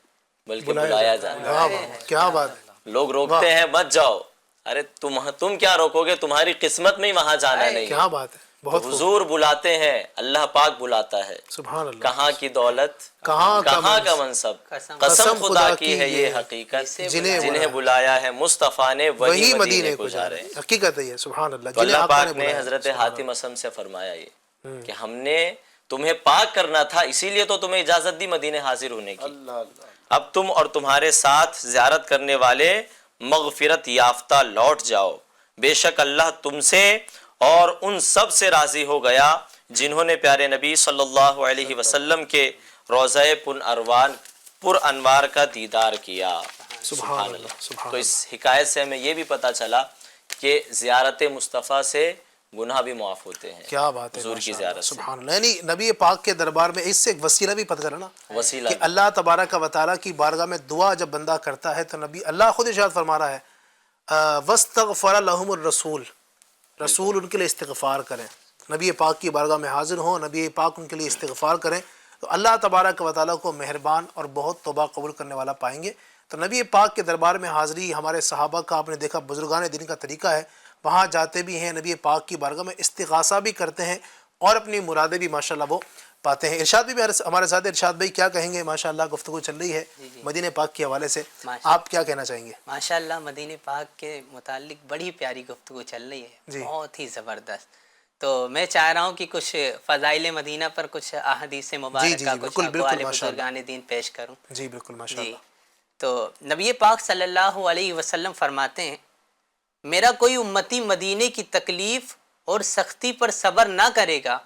بلکہ بلایا جاتا ہے. کیا بات ہے. لوگ روکتے ہیں مت جاؤ, ارے تم کیا روکو گے, تمہاری قسمت میں ہی وہاں جانا نہیں. کیا بات ہے. حضور بلاتے ہیں, اللہ پاک بلاتا ہے. سبحان اللہ. کہاں کی دولت, کہاں کا منصب, قسم خدا کی ہے یہ حقیقت, جنہیں بلایا ہے مصطفیٰ نے وہی مدینے کو جا رہے ہیں. حقیقت ہے یہ. سبحان اللہ. تو اللہ پاک نے حضرت حاتم اسم سے فرمایا یہ کہ ہم نے تمہیں پاک کرنا تھا, اسی لیے تو تمہیں اجازت دی مدینے حاضر ہونے کی. اب تم اور تمہارے ساتھ زیارت کرنے والے مغفرت یافتہ لوٹ جاؤ, بے شک اللہ تم سے اور ان سب سے راضی ہو گیا جنہوں نے پیارے نبی صلی اللہ علیہ وسلم کے روضہ پر انوار کا دیدار کیا. سبحان اللہ. تو اس حکایت سے ہمیں یہ بھی پتہ چلا کہ زیارت مصطفیٰ سے گناہ بھی معاف ہوتے ہیں. کیا بات ہے. حضور کی زیارت سے. سبحان اللہ. یعنی نبی پاک کے دربار میں اس سے ایک وسیلہ بھی پتہ کرنا, وسیلہ کہ اللہ تبارک و تعالیٰ کی بارگاہ میں دعا جب بندہ کرتا ہے تو نبی اللہ خود ارشاد فرما رہا ہے وَاسْتَغْفَرَ لَهُمُ الرَّسُولُ, رسول ان کے لیے استغفار کریں. نبی پاک کی بارگاہ میں حاضر ہوں, نبی پاک ان کے لیے استغفار کریں تو اللہ تبارک و تعالیٰ کو مہربان اور بہت توبہ قبول کرنے والا پائیں گے. تو نبی پاک کے دربار میں حاضری ہمارے صحابہ کا آپ نے دیکھا بزرگان دین کا طریقہ ہے, وہاں جاتے بھی ہیں, نبی پاک کی بارگاہ میں استغاثہ بھی کرتے ہیں اور اپنی مرادیں بھی ماشاءاللہ وہ پاتے ہیں. ارشاد بھی ہمارے ساتھ. ارشاد بھائی کیا کہیں گے؟ ماشاءاللہ گفتگو چل رہی ہے مدینہ پاک کے حوالے سے, آپ کیا کہنا چاہیں گے؟ ماشاءاللہ مدینہ پاک کے متعلق بڑی پیاری گفتگو چل رہی ہے, بہت ہی زبردست. تو میں چاہ رہا ہوں کہ کچھ فضائل مدینہ پر کچھ احادیث مبارکہ کچھ اقوال بزرگان دین پیش کروں. جی بالکل ماشاءاللہ. تو نبی پاک صلی اللہ علیہ وسلم فرماتے ہیں میرا کوئی امتی مدینے کی تکلیف اور سختی پر صبر نہ کرے گا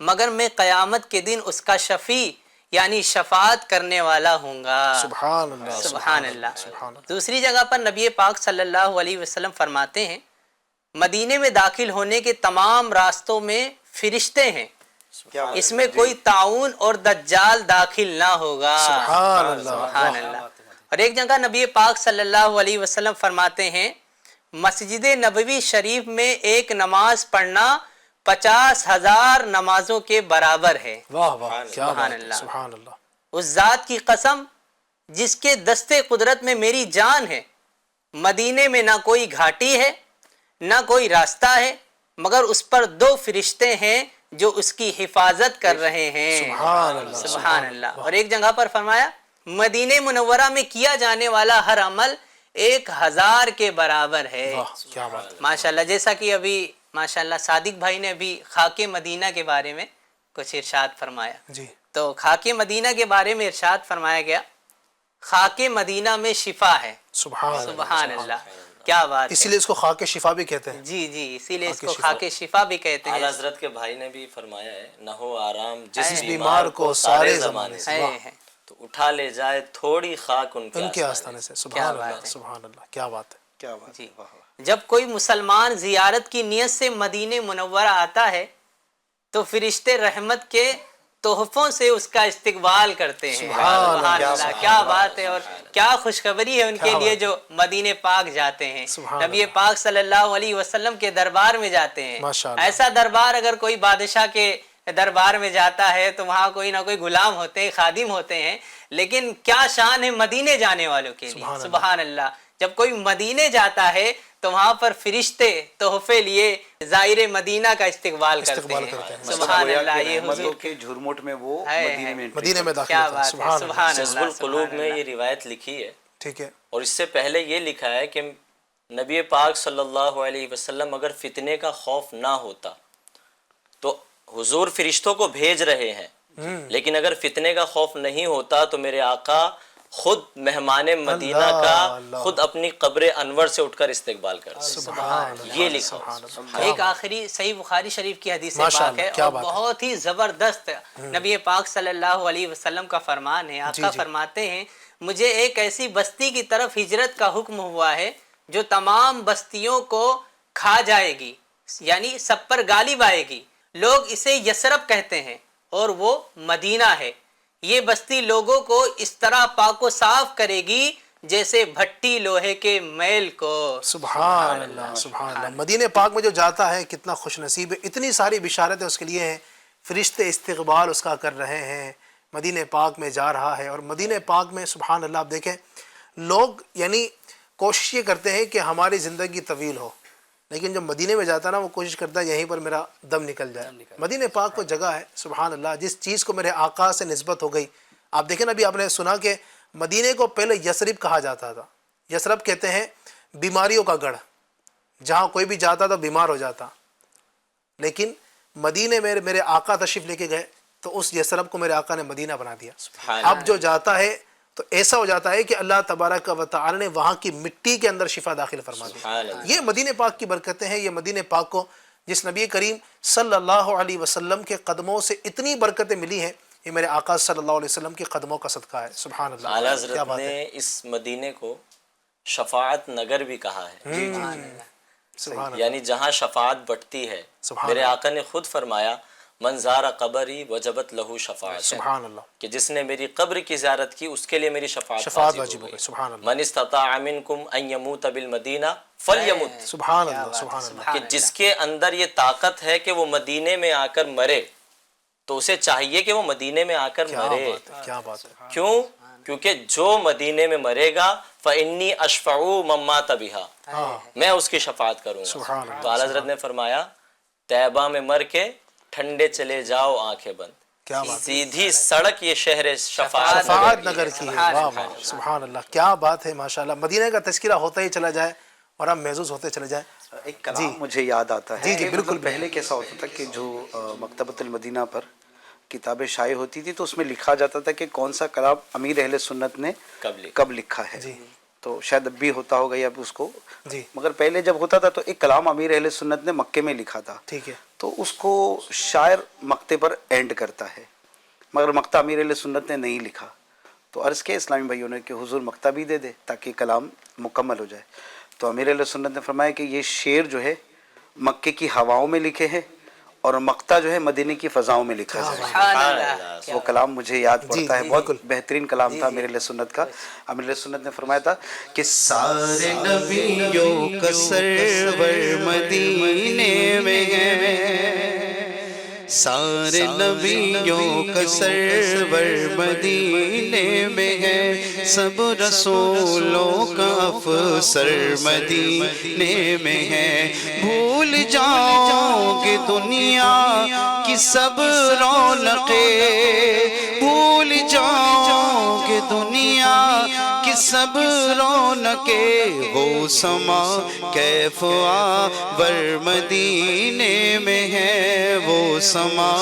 مگر میں قیامت کے دن اس کا شفیع یعنی شفاعت کرنے والا ہوں گا. سبحان اللہ. سبحان اللہ. دوسری جگہ پر نبی پاک صلی اللہ علیہ وسلم فرماتے ہیں مدینے میں داخل ہونے کے تمام راستوں میں فرشتے ہیں اس میں کوئی طاعون اور دجال داخل نہ ہوگا۔ سبحان اللہ، سبحان اللہ۔ اور ایک جگہ نبی پاک صلی اللہ علیہ وسلم فرماتے ہیں مسجد نبوی شریف میں ایک نماز پڑھنا 50,000 نمازوں کے برابر ہے۔ واہ واہ، کیا سبحان بات ہے، اللہ۔ سبحان اللہ۔ اس ذات کی قسم جس کے دستے قدرت میں میری جان ہے، مدینے میں نہ کوئی گھاٹی ہے نہ کوئی راستہ ہے، مگر اس پر 2 فرشتے ہیں جو اس کی حفاظت کر رہے ہیں۔ سبحان اللہ، سبحان اللہ۔ اور ایک جگہ پر فرمایا مدینہ منورہ میں کیا جانے والا ہر عمل 1000 کے برابر ہے۔ واہ، کیا بات ہے۔ ماشاءاللہ، جیسا کہ ابھی ماشاءاللہ صادق بھائی نے ابھی خاک مدینہ کے بارے میں کچھ ارشاد فرمایا، جی تو خاک مدینہ کے بارے میں ارشاد فرمایا گیا خاک مدینہ میں شفا ہے۔ سبحان اللہ، سبحان اللہ، کیا بات اسی ہے۔ لیے اس کو خاک شفا بھی کہتے ہیں۔ جی جی، اسی لیے اس خاک کو شفا۔ خاک شفا بھی کہتے اعلیٰ ہیں۔ حضرت کے بھائی نے بھی فرمایا ہے نہ ہو آرام جس جس بیمار کو سارے زمانے سے، ہے۔ تو اٹھا لے جائے تھوڑی خاک ان ان کے کے آستانے سے۔ سبحان بات اللہ، ہے۔ سبحان اللہ، کیا بات ہے۔ کیا بات جی، ہے، واہ واہ۔ جب کوئی مسلمان زیارت کی نیت سے مدینہ منورہ آتا ہے تو فرشتے رحمت کے تحفوں سے اس کا استقبال کرتے ہیں۔ سبحان اللہ، کیا بات ہے، اور کیا خوشخبری ہے ان کے لیے جو مدینہ پاک جاتے ہیں، سبحان نبی پاک صلی اللہ علیہ وسلم کے دربار میں جاتے ہیں۔ ماشاءاللہ۔ ایسا دربار اگر کوئی بادشاہ کے دربار میں جاتا ہے تو وہاں کوئی نہ کوئی غلام ہوتے ہیں، خادم ہوتے ہیں، لیکن کیا شان ہے مدینے جانے والوں کے لیے۔ سبحان اللہ، جب کوئی مدینے جاتا ہے تو وہاں پر فرشتے تحفے لیے زائر مدینہ کا استقبال کرتے ہیں۔ سبحان اللہ، یہ حضور کے جھرمٹ میں وہ ہے، مدینے میں مدینے میں داخل کیا ہوتا ہے۔ بات ہے، سبحان اللہ، سبحان جذب اللہ، القلوب میں یہ روایت لکھی ہے، ٹھیک ہے۔ اور اس سے پہلے یہ لکھا ہے کہ نبی پاک صلی اللہ علیہ وسلم اگر فتنے کا خوف نہ ہوتا تو حضور فرشتوں کو بھیج رہے ہیں، لیکن اگر فتنے کا خوف نہیں ہوتا تو میرے آقا خود مہمان مدینہ کا خود اپنی قبر انور سے اٹھ کر استقبال کرتے۔ یہ لکھا۔ ایک آخری صحیح بخاری شریف کی حدیث ماشاء پاک اللہ، ہے کیا اور بات ہے۔ بہت ہی زبردست نبی پاک صلی اللہ علیہ وسلم کا فرمان ہے۔ آقا فرماتے ہیں مجھے ایک ایسی بستی کی طرف ہجرت کا حکم ہوا ہے جو تمام بستیوں کو کھا جائے گی، یعنی سب پر غالب آئے گی۔ لوگ اسے یثرب کہتے ہیں اور وہ مدینہ ہے۔ یہ بستی لوگوں کو اس طرح پاک و صاف کرے گی جیسے بھٹی لوہے کے میل کو۔ سبحان اللہ، سبحان اللہ۔ مدینہ پاک میں جو جاتا ہے کتنا خوش نصیب ہے، اتنی ساری بشارتیں اس کے لیے ہیں، فرشتے استقبال اس کا کر رہے ہیں، مدینہ پاک میں جا رہا ہے۔ اور مدینہ پاک میں سبحان اللہ آپ دیکھیں لوگ یعنی کوشش یہ کرتے ہیں کہ ہماری زندگی طویل ہو، لیکن جب مدینہ میں جاتا ہے نا وہ کوشش کرتا ہے یہیں پر میرا دم نکل جائے۔ مدینہ پاک وہ جگہ ہے سبحان اللہ جس چیز کو میرے آقا سے نسبت ہو گئی۔ آپ دیکھیں نا ابھی آپ نے سنا کہ مدینہ کو پہلے یثرب کہا جاتا تھا۔ یثرب کہتے ہیں بیماریوں کا گڑھ، جہاں کوئی بھی جاتا تو بیمار ہو جاتا، لیکن مدینہ میں میرے آقا تشریف لے کے گئے تو اس یثرب کو میرے آقا نے مدینہ بنا دیا۔ اب جو جاتا ہے تو ایسا ہو جاتا ہے کہ اللہ تبارک و تعالی نے وہاں کی مٹی کے اندر شفا داخل فرما دی۔ یہ مدینہ پاک کی برکتیں ہیں۔ یہ مدینہ پاک کو جس نبی کریم صلی اللہ علیہ وسلم کے قدموں سے اتنی برکتیں ملی ہیں، یہ میرے آقا صلی اللہ علیہ وسلم کے قدموں کا صدقہ ہے۔ سبحان اللہ، اعلیٰ کیا حضرت بات ہے۔ نے اس مدینے کو شفاعت نگر بھی کہا ہے، سبحان اللہ، یعنی جہاں شفاعت بٹتی ہے۔ سبحان میرے آقا نے خود فرمایا من زار قبری وجبت لہو شفاعت، سبحان اللہ، کہ جس نے میری قبر کی زیارت کی اس کے لیے میری شفاعت شفاعت واجب واجب ہو ہو گئی۔ گئی۔ سبحان اللہ، من استطاع منکم ان یموت بالمدینہ فلیمت، سبحان اللہ، سبحان اللہ، کہ جس کے اندر یہ طاقت ہے کہ وہ مدینے میں آ کر مرے تو اسے چاہیے کہ وہ مدینے میں آ کر کیا مرے۔ بات ہے، کیا بات ہے۔ کیوں؟ کیونکہ جو مدینے میں مرے گا فإنی اشفع من مات بها، میں اس کی شفاعت کروں سبحان گا۔ اللہ، تو اعلیٰ حضرت نے فرمایا طیبہ میں مر کے ٹھنڈے چلے جاؤ آنکھیں بند، کیا بات ہے۔ سیدھی سڑک یہ شہر شفاعت شفاعت نگر کی ہے۔ واہ واہ، سبحان اللہ، کیا بات ہے ماشاءاللہ۔ مدینہ کا تذکرہ ہوتا ہی چلا جائے اور ہم محظوظ ہوتے چلے جائیں۔ ایک کلام مجھے یاد آتا ہے، جی جی بالکل۔ پہلے کیسا ہوتا تھا کہ جو مکتبۃ المدینہ پر کتابیں شائع ہوتی تھی تو اس میں لکھا جاتا تھا کہ کون سا کلام امیر اہل سنت نے کب لکھا ہے، تو شاید اب بھی ہوتا ہوگا اب اس کو، جی مگر پہلے جب ہوتا تھا تو ایک کلام امیر اہل سنت نے مکے میں لکھا تھا، ٹھیک ہے، تو اس کو شاعر مقتے پر اینڈ کرتا ہے، مگر مقطع امیر اہل سنت نے نہیں لکھا، تو عرض کے اسلامی بھائیوں نے کہ حضور مقطع بھی دے دے تاکہ کلام مکمل ہو جائے، تو امیر اہل سنت نے فرمایا کہ یہ شعر جو ہے مکے کی ہواؤں میں لکھے ہیں اور مقطع جو ہے مدینے کی فضاؤں میں لکھا جائے. سبحان اللہ. وہ کلام مجھے یاد پڑتا ہے, جی، بہت بالکل. بہترین کلام تھا امیر اہل سنت کا. امیر اہل سنت نے فرمایا تھا کہ سارے نبیوں کا سرور مدینے میں ہے, سارے نبیوں کا سرور مدینے میں ہے, سب رسولوں کا افسر مدینے میں ہے. بھول جاؤ گے دنیا کی سب رونقیں, بھول جاؤ گے دنیا کی سب رونقیں, وہ سما کیف آور مدینے میں ہے, وہ سما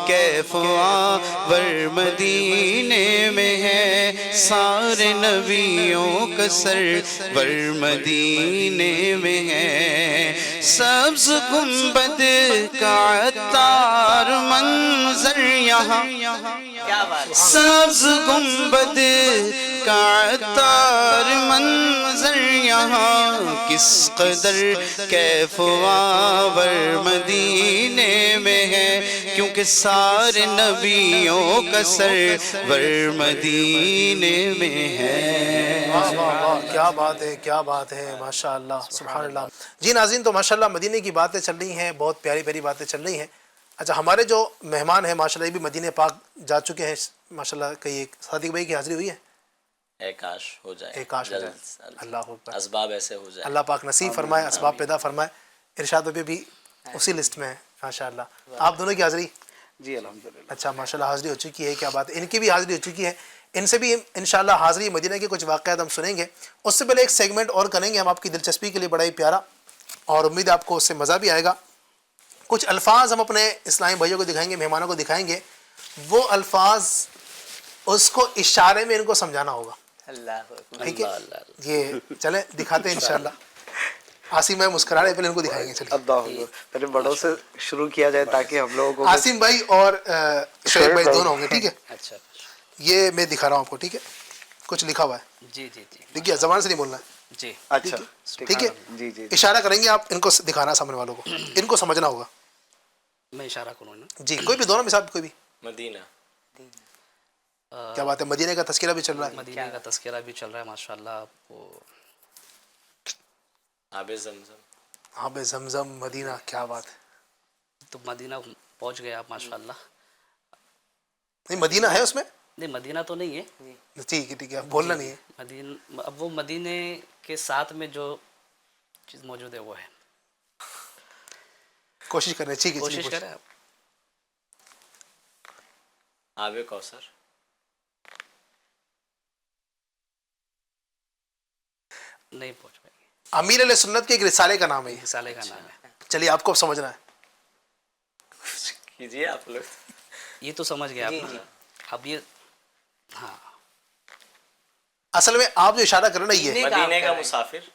کیف آور مدینے میں ہے, سارے نبیوں کا سرور مدینے میں ہے. سبز گنبد کا عطار منظر یہاں, کیا بات. سبز گنبد کا عطار منظر یہاں, کس قدر کیف آور مدینے میں ہے, کیونکہ سارے نبیوں کا سرور مدینے میں ہے. واہ واہ واہ, کیا بات ہے, کیا بات ہے, ماشاء اللہ, سبحان اللہ. جی ناظرین, تو ماشاء اللہ مدینے کی باتیں چل رہی ہیں, بہت پیاری پیاری باتیں چل رہی ہیں. اچھا, ہمارے جو مہمان ہیں ماشاء اللہ یہ بھی مدینہ پاک جا چکے ہیں ماشاء اللہ. کئی ایک صادق بھائی کی حاضری ہوئی ہے, کاش ہو جائے, کاش ہو جائے. اللہ اکبر, اسباب ایسے ہو جائے. اللہ پاک نصیب فرمائے, اسباب پیدا فرمائے. ارشاد ابھی بھی اسی لسٹ میں ہے ماشاء اللہ. آپ دونوں کی حاضری, جی الحمدللہ. اچھا ماشاء اللہ حاضری ہو چکی ہے, کیا بات ہے. ان کی بھی حاضری ہو چکی ہے, ان سے بھی انشاءاللہ حاضری مدینہ کے کچھ واقعات ہم سنیں گے. اس سے پہلے ایک سیگمنٹ اور کریں گے ہم آپ کی دلچسپی کے لیے, بڑا ہی پیارا, اور امید ہے آپ کو اس سے مزہ بھی آئے گا. کچھ الفاظ ہم اپنے اسلامی بھائیوں کو دکھائیں گے, مہمانوں کو دکھائیں گے. وہ الفاظ اس کو اشارے میں ان کو سمجھانا ہوگا, اللہ اکبر. ٹھیک ہے. یہ چلیں دکھاتے ہیں انشاءاللہ. عاصم بھائی مسکرا رہے, پہلے ان کو دکھائیں گے. چلیے اللہ اکبر, پہلے بڑوں سے شروع کیا جائے تاکہ ہم لوگوں کو. عاصم بھائی اور شعیب بھائی دونوں ہوں گے, ٹھیک ہے. اچھا یہ میں دکھا رہا ہوں آپ کو, ٹھیک ہے. کچھ لکھا ہوا ہے, جی جی جی ٹھیک ہے, زبان سے نہیں بولنا ہے, جی. اچھا ٹھیک ہے. جی جی اشارہ کریں گے آپ, ان کو دکھانا سامنے والوں کو, ان کو سمجھنا ہوگا. میں اشارہ کروں نا. جی, کوئی بھی, دونوں میں صاحب کوئی بھی. مدینہ, کیا بات ہے, مدینہ کا تذکرہ بھی چل رہا ہے. مدینہ کا تذکرہ بھی چل رہا ہے ماشاء اللہ. وہ آب زمزم, آب زمزم, مدینہ, کیا بات ہے. تو مدینہ پہنچ گئے آپ ماشاء اللہ. نہیں مدینہ ہے اس میں, نہیں مدینہ تو نہیں ہے, ٹھیک ہے, ٹھیک ہے, بولنا نہیں ہے. اب وہ مدینے کے ساتھ میں جو چیز موجود ہے وہ ہے. کوشش کریں, ٹھیک ہے, کوشش کریں آپ. آب کوثر, نہیں پہنچ پائے گی. امیر علیہ سنت کے ایک رسالے کا نام ہے یہ. رسالے کا نام ہے. چلیے آپ کو اب سمجھنا ہے. کیجیے آپ لوگ. یہ تو سمجھ گئے آپ. اب یہ ہاں, اصل میں آپ جو اشارہ کر رہے ہیں یہ مدینے کا مسافر,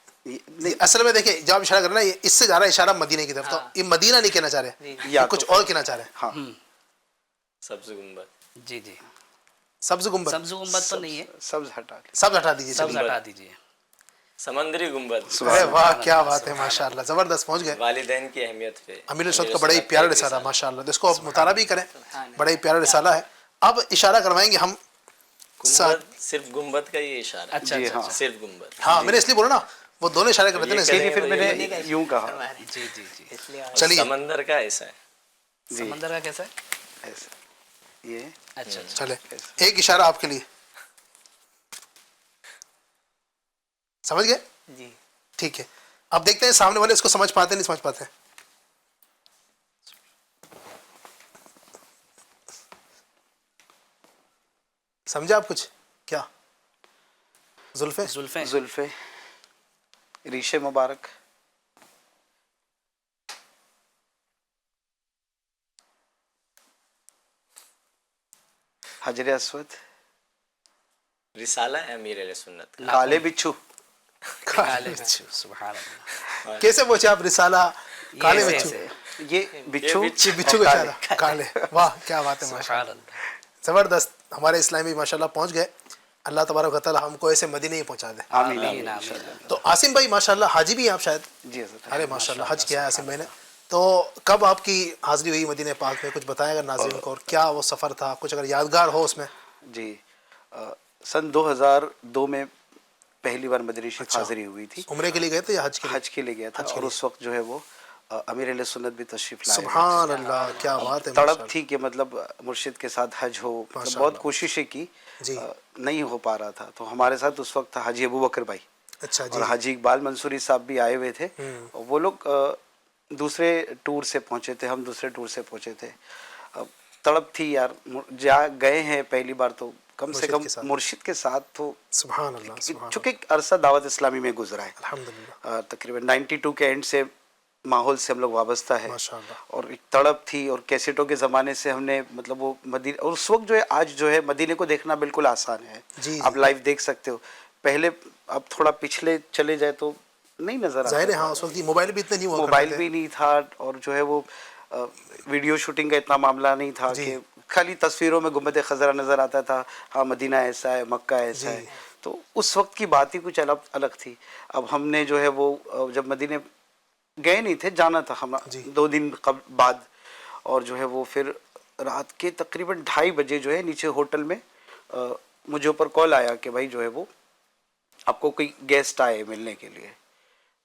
اصل میں دیکھیں, جو آپ اشارہ کر رہے ہیں اس سے زیادہ اشارہ مدینے کی طرف. تو یہ مدینہ نہیں کہنا چاہ رہے, یا کچھ اور کہنا چاہ رہے ہیں. ہاں, سبز گنبد, جی جی. سبز گنبد, سبز گنبد تو نہیں ہے, سبز ہٹا کے. سبز ہٹا دیجیے. سبز ہٹا دیجیے. سمندری گنبد. ارے واہ, کیا بات ہے, ماشاء اللہ, زبردست, پہنچ گئے. والدین کی اہمیت پہ امیر سنت کا بڑا ہی پیارا رسالہ ماشاء اللہ, اس کو آپ مطالعہ بھی کریں, بڑا ہی پیارا رسالہ ہے. اب اشارہ کروائیں گے ہم. گنبد, صرف گنبد کا یہ اشارہ. اچھا جی اچھا ہاں, صرف گنبد. ہاں, میں نے اس لیے بولا نا, وہ دونوں اشارے کر رہے تھے نا, اس لیے. پھر میں نے یوں کہا. جی جی جی. چلیے سمندر کا ایسا ہے. سمندر کا کیسا ہے؟ ایسے یہ. اچھا اچھا. چلے, ایک اشارہ آپ کے لیے, سمجھ گئے. جی, ٹھیک ہے, اب دیکھتے ہیں سامنے والے اس کو سمجھ پاتے ہیں نہیں سمجھ پاتے ہیں. سمجھا آپ کچھ کیا؟ زلفے, زلفیں. زلفے, ریشے مبارک, حجر اسود, رسالہ ہے امیر علیہ سنت کا. کالے بچھو. کالے بچھو, سبحان اللہ. کیسے پوچھے آپ رسالہ کالے ایسے بچھو, ایسے. یہ بچھو, یہ بچھو کا اشارہ کالے, واہ کیا بات ہے, ماشاء سبحان اللہ. زبردست. ہمارے اسلامی ماشاء اللہ پہنچ گئے. اللہ تبارک و تعالی ہم کو ایسے مدینے ہی پہنچا دے. آمین. آمین آمین. تو عاصم بھائی ماشاء اللہ حاجی بھی ہیں آپ شاید. جی حضرت. ارے ماشاء اللہ حج کیا ہے عاصم بھائی نے. تو کب آپ کی حاضری ہوئی مدینہ پاک میں، کچھ بتائیں اگر ناظرین کو، اور کیا وہ سفر تھا، کچھ اگر یادگار ہو اس میں؟ جی سن 2002 میں پہلی بار مدنی شریف حاضری ہوئی تھی. عمرے کے لیے گئے تھے یا حج کے لیے؟ حج کے لیے گیا تھا، اور اس وقت جو ہے وہ امیر اہل سنت بھی تشریف لائے. سبحان اللہ، کیا بات ہے. تڑپ تھی کہ مطلب مرشد کے ساتھ حج ہو، مطلب بہت کوششیں کی، جی. نہیں ہو پا رہا تھا. تو ہمارے ساتھ اس وقت حاجی ابو بکر بھائی اچھا جی. اور حاجی اقبال منصوری صاحب بھی آئے ہوئے تھے. وہ لوگ دوسرے ٹور سے پہنچے تھے، ہم دوسرے ٹور سے پہنچے تھے. تڑپ تھی یار، جا گئے ہیں پہلی بار تو کم سے کم مرشد کے ساتھ تو. سبحان اللہ، سبحان چونکہ ایک عرصہ دعوت اسلامی میں گزرا ہے، الحمدللہ، تقریباً 92 کے اینڈ سے ماحول سے ہم لوگ وابستہ ہے. ماشاءاللہ. اور ایک تڑپ تھی، اور کیسٹوں کے زمانے سے ہم نے مطلب وہ مدینہ، اور اس وقت جو ہے آج جو ہے مدینے کو دیکھنا بالکل آسان ہے. جی. آپ لائیو دیکھ سکتے ہو. پہلے اب تھوڑا پچھلے چلے جائے تو نہیں نظر آتا. ظاہر ہے ہاں، اس وقت موبائل بھی اتنے نہیں ہوا، موبائل بھی نہیں تھا، اور جو ہے وہ ویڈیو شوٹنگ کا اتنا معاملہ نہیں تھا کہ خالی تصویروں میں گنبد خضرا نظر آتا تھا، ہاں مدینہ ایسا ہے، مکہ ایسا ہے. تو اس وقت کی بات ہی کچھ الگ تھی. اب ہم نے جو ہے وہ جب مدینے گئے نہیں تھے، جانا تھا ہم 2 دن بعد، اور جو ہے وہ پھر رات کے تقریباً 2:30 بجے جو ہے نیچے ہوٹل میں مجھے اوپر کال آیا کہ بھائی جو ہے وہ آپ کو کوئی گیسٹ آئے ملنے کے لیے.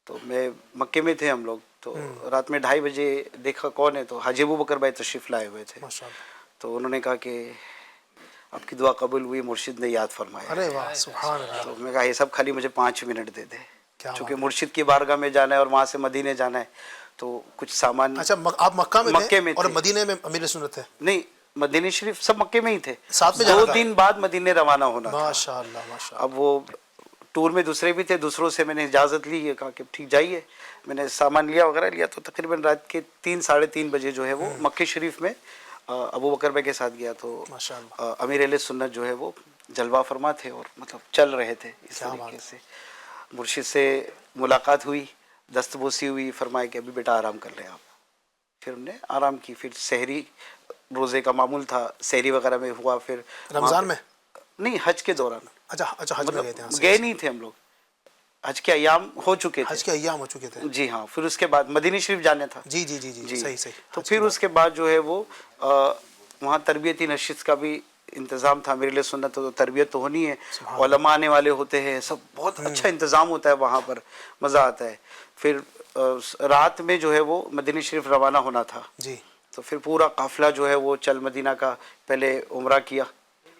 تو میں مکے میں تھے ہم لوگ، تو رات میں 2:30 بجے دیکھا کون ہے، تو حاجی ابو بکر بھائی تشریف لائے ہوئے تھے. تو انہوں نے کہا کہ آپ کی دعا قبول ہوئی، مرشد نے یاد فرمایا. ارے واہ، سبحان اللہ. تو میں کہا یہ سب خالی مجھے 5 منٹ دے دے، چونکہ مرشد کی بارگاہ میں جانا ہے اور وہاں سے مدینے جانا ہے، تو کچھ سامان. اچھا، آپ مکہ میں اور مدینے میں امیر سنت ہے؟ نہیں، مدینہ شریف سب مکے میں ہی تھے، ساتھ میں 2 دن بعد مدینے روانہ ہونا تھا. ماشاءاللہ، ماشاءاللہ. اب وہ ٹور میں دوسرے بھی تھے، دوسروں سے میں نے اجازت لی، یہ کہا کہ ٹھیک جائیے. میں نے سامان لیا وغیرہ لیا، تو تقریباً رات کے 3 ساڑھے 3 بجے جو ہے وہ مکہ شریف میں ابو بکر بھائی کے ساتھ گیا. تو امیر اہل سنت جو ہے وہ جلوہ فرما تھے، اور مطلب چل رہے تھے اس طریقے سے. مرشد سے ملاقات ہوئی، دست بوسی ہوئی، فرمایا کہ ابھی بیٹا آرام کر لیں آپ. پھر انہوں نے آرام کی. پھر سحری روزے کا معمول تھا، سحری وغیرہ میں ہوا. پھر رمضان میں نہیں، حج کے دوران. اچھا، حج میں گئے تھے؟ گئے نہیں تھے ہم لوگ، حج کے ایام ہو چکے تھے. حج کے ایام ہو چکے تھے، جی ہاں. پھر اس کے بعد مدینہ شریف جانے تھا. جی جی جی جی، صحیح صحیح. تو پھر اس کے بعد جو ہے وہ وہاں تربیتی نشست کا بھی انتظام تھا. میرے لیے سنت تو تربیت تو ہونی ہے، علماء آنے والے ہوتے ہیں، سب بہت اچھا انتظام ہوتا ہے وہاں پر، مزہ آتا ہے. پھر رات میں جو ہے وہ مدینہ شریف روانہ ہونا تھا. جی. تو پھر پورا قافلہ جو ہے وہ چل مدینہ کا پہلے عمرہ کیا،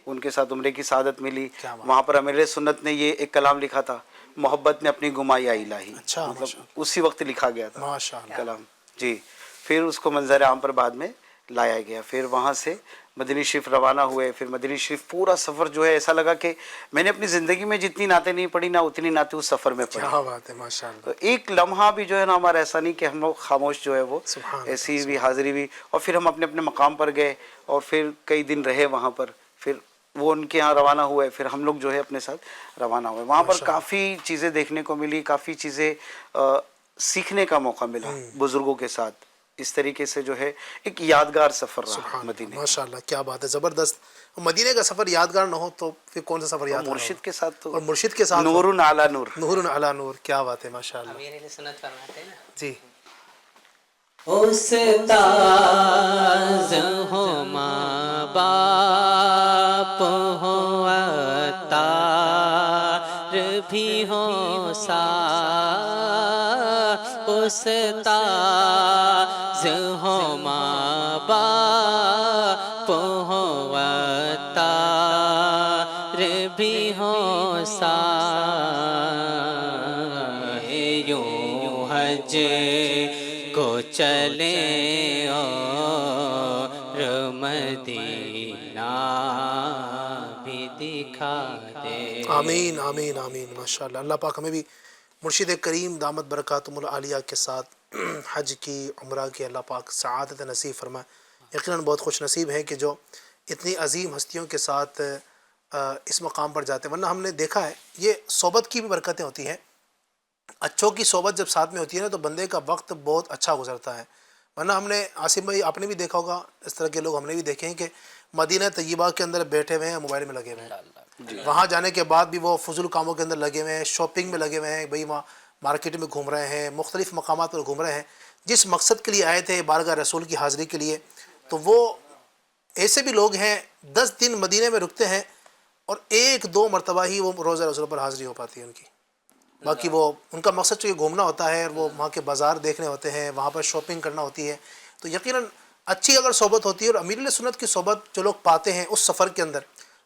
ان کے ساتھ عمرے کی سعادت ملی. وہاں پر امیر سنت نے یہ ایک کلام لکھا تھا، محبت نے اپنی گمائی الہی، مطلب اسی وقت لکھا گیا تھا کلام. جی. پھر اس کو منظر عام پر بعد میں لایا گیا. پھر وہاں سے مدینہ شریف روانہ ہوئے. پھر مدینہ شریف پورا سفر جو ہے ایسا لگا کہ میں نے اپنی زندگی میں جتنی نعتیں نہیں پڑھی نا، اتنی نعتیں اس سفر میں پڑھی. کیا بات ہے، ماشاءاللہ. تو ایک لمحہ بھی جو ہے نا ہمارا ایسا نہیں کہ ہم لوگ خاموش جو ہے وہ ایسی بھی حاضری بھی. اور پھر ہم اپنے اپنے مقام پر گئے، اور پھر کئی دن رہے وہاں پر. پھر وہ ان کے یہاں روانہ ہوئے، پھر ہم لوگ جو ہے اپنے ساتھ روانہ ہوئے. وہاں پر کافی چیزیں دیکھنے کو ملی، کافی چیزیں سیکھنے کا موقع ملا بزرگوں کے ساتھ. اس طریقے سے جو ہے ایک یادگار سفر رہا مدینے. ماشاءاللہ، کیا بات ہے، زبردست. مدینے کا سفر یادگار نہ ہو تو پھر کون سا سفر یادگار؟ مرشد کے ساتھ تو، اور مرشد کے ساتھ نور علی نور، نور علی نور. کیا بات ہے، ماشاءاللہ. امیر اہل سنت فرماتے ہیں نا، جی. استاذ ہو ماں باپ ہو عطار بھی ہو ساتھ، استاذ ہو ماں باپ ہو عطار بھی ہو ساتھ، یوں حج کو چلے اور مدینہ بھی دکھا دے. آمین آمین آمین. ماشاءاللہ. اللہ پاک ہمیں بھی مرشد کریم دامت برکاتہم العالیہ کے ساتھ حج کی، عمرہ کی اللہ پاک سعادت نصیب فرمائے. یقیناً بہت خوش نصیب ہیں کہ جو اتنی عظیم ہستیوں کے ساتھ اس مقام پر جاتے ہیں. ورنہ ہم نے دیکھا ہے یہ صحبت کی بھی برکتیں ہوتی ہیں. اچھوں کی صحبت جب ساتھ میں ہوتی ہے نا تو بندے کا وقت بہت اچھا گزرتا ہے. ورنہ ہم نے، عاصم بھائی آپ نے بھی دیکھا ہوگا، اس طرح کے لوگ ہم نے بھی دیکھے ہیں کہ مدینہ طیبہ کے اندر بیٹھے ہوئے ہیں، موبائل میں لگے ہوئے ہیں. وہاں جانے کے بعد بھی وہ فضول کاموں کے اندر لگے ہوئے ہیں، شاپنگ میں لگے ہوئے ہیں. بھائی وہاں مارکیٹ میں گھوم رہے ہیں، مختلف مقامات پر گھوم رہے ہیں. جس مقصد کے لیے آئے تھے بارگاہ رسول کی حاضری کے لیے، تو وہ ایسے بھی لوگ ہیں 10 دن مدینے میں رکتے ہیں اور 1-2 مرتبہ ہی وہ روزہ رسول پر حاضری ہو پاتی ہے ان کی. باقی وہ ان کا مقصد چونکہ گھومنا ہوتا ہے اور وہ وہاں کے بازار دیکھنے ہوتے ہیں، وہاں پر شاپنگ کرنا ہوتی ہے. تو یقیناً اچھی اگر صحبت ہوتی ہے اور امیر سنت کی صحبت جو لوگ پاتے ہیں اس سفر کے اندر،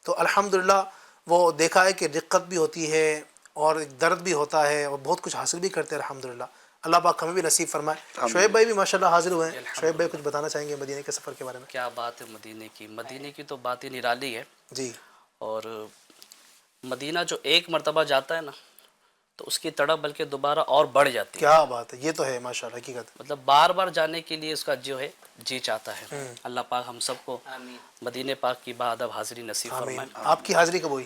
تو الحمدللہ وہ دیکھا ہے کہ رقت بھی ہوتی ہے اور درد بھی ہوتا ہے اور بہت کچھ حاصل بھی کرتے ہیں الحمدللہ. اللہ پاک ہمیں بھی نصیب فرمائے. شعیب بھائی بھی ماشاءاللہ حاضر ہوئے ہیں. شعیب بھائی کچھ بتانا چاہیں گے مدینے کے سفر کے بارے میں؟ کیا بات ہے مدینے کی، مدینے کی تو بات ہی نرالی ہے. جی اور مدینہ جو ایک مرتبہ جاتا ہے نا تو اس کی تڑپ بلکہ دوبارہ اور بڑھ جاتی ہے. کیا بات ہے، یہ تو ہے ماشاءاللہ حقیقت. مطلب بار بار جانے کے لیے اس کا جو ہے جی چاہتا ہے. اللہ پاک ہم سب کو مدینے پاک کی باادب حاضری نصیب آمین. فرمائے. آپ کی حاضری کب ہوئی؟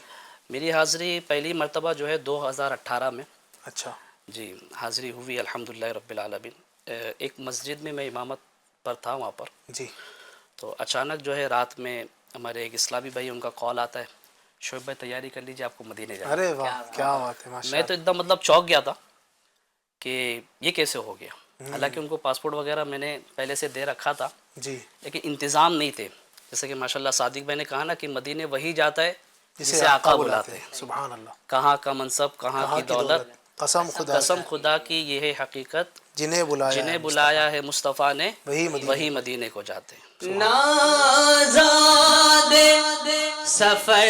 میری حاضری پہلی مرتبہ جو ہے 2018 میں اچھا جی حاضری ہوئی الحمدللہ رب العالمین. ایک مسجد میں امامت پر تھا وہاں پر. جی تو اچانک جو ہے رات میں ہمارے ایک اسلامی بھائی ان کا کال آتا ہے، شعیب بھائی تیاری کر لیجیے آپ کو مدینے جانا. ارے واہ کیا بات ہے میں ماشاءاللہ. تو ایک دم مطلب چونک گیا تھا کہ یہ کیسے ہو گیا. حالانکہ ان کو پاسپورٹ وغیرہ میں نے پہلے سے دے رکھا تھا جی لیکن انتظام نہیں تھے. جیسے کہ ماشاءاللہ صادق بھائی نے کہا نا کہ مدینے وہی جاتا ہے جسے آقا بلاتے ہیں. سبحان اللہ. کہاں کا منصب کہاں کی دولت، قسم خدا قسم خدا کی یہ ہے حقیقت، جنہیں بلایا ہے مصطفیٰ نے وہی مدینے کو جاتے ہیں. نازاد سفر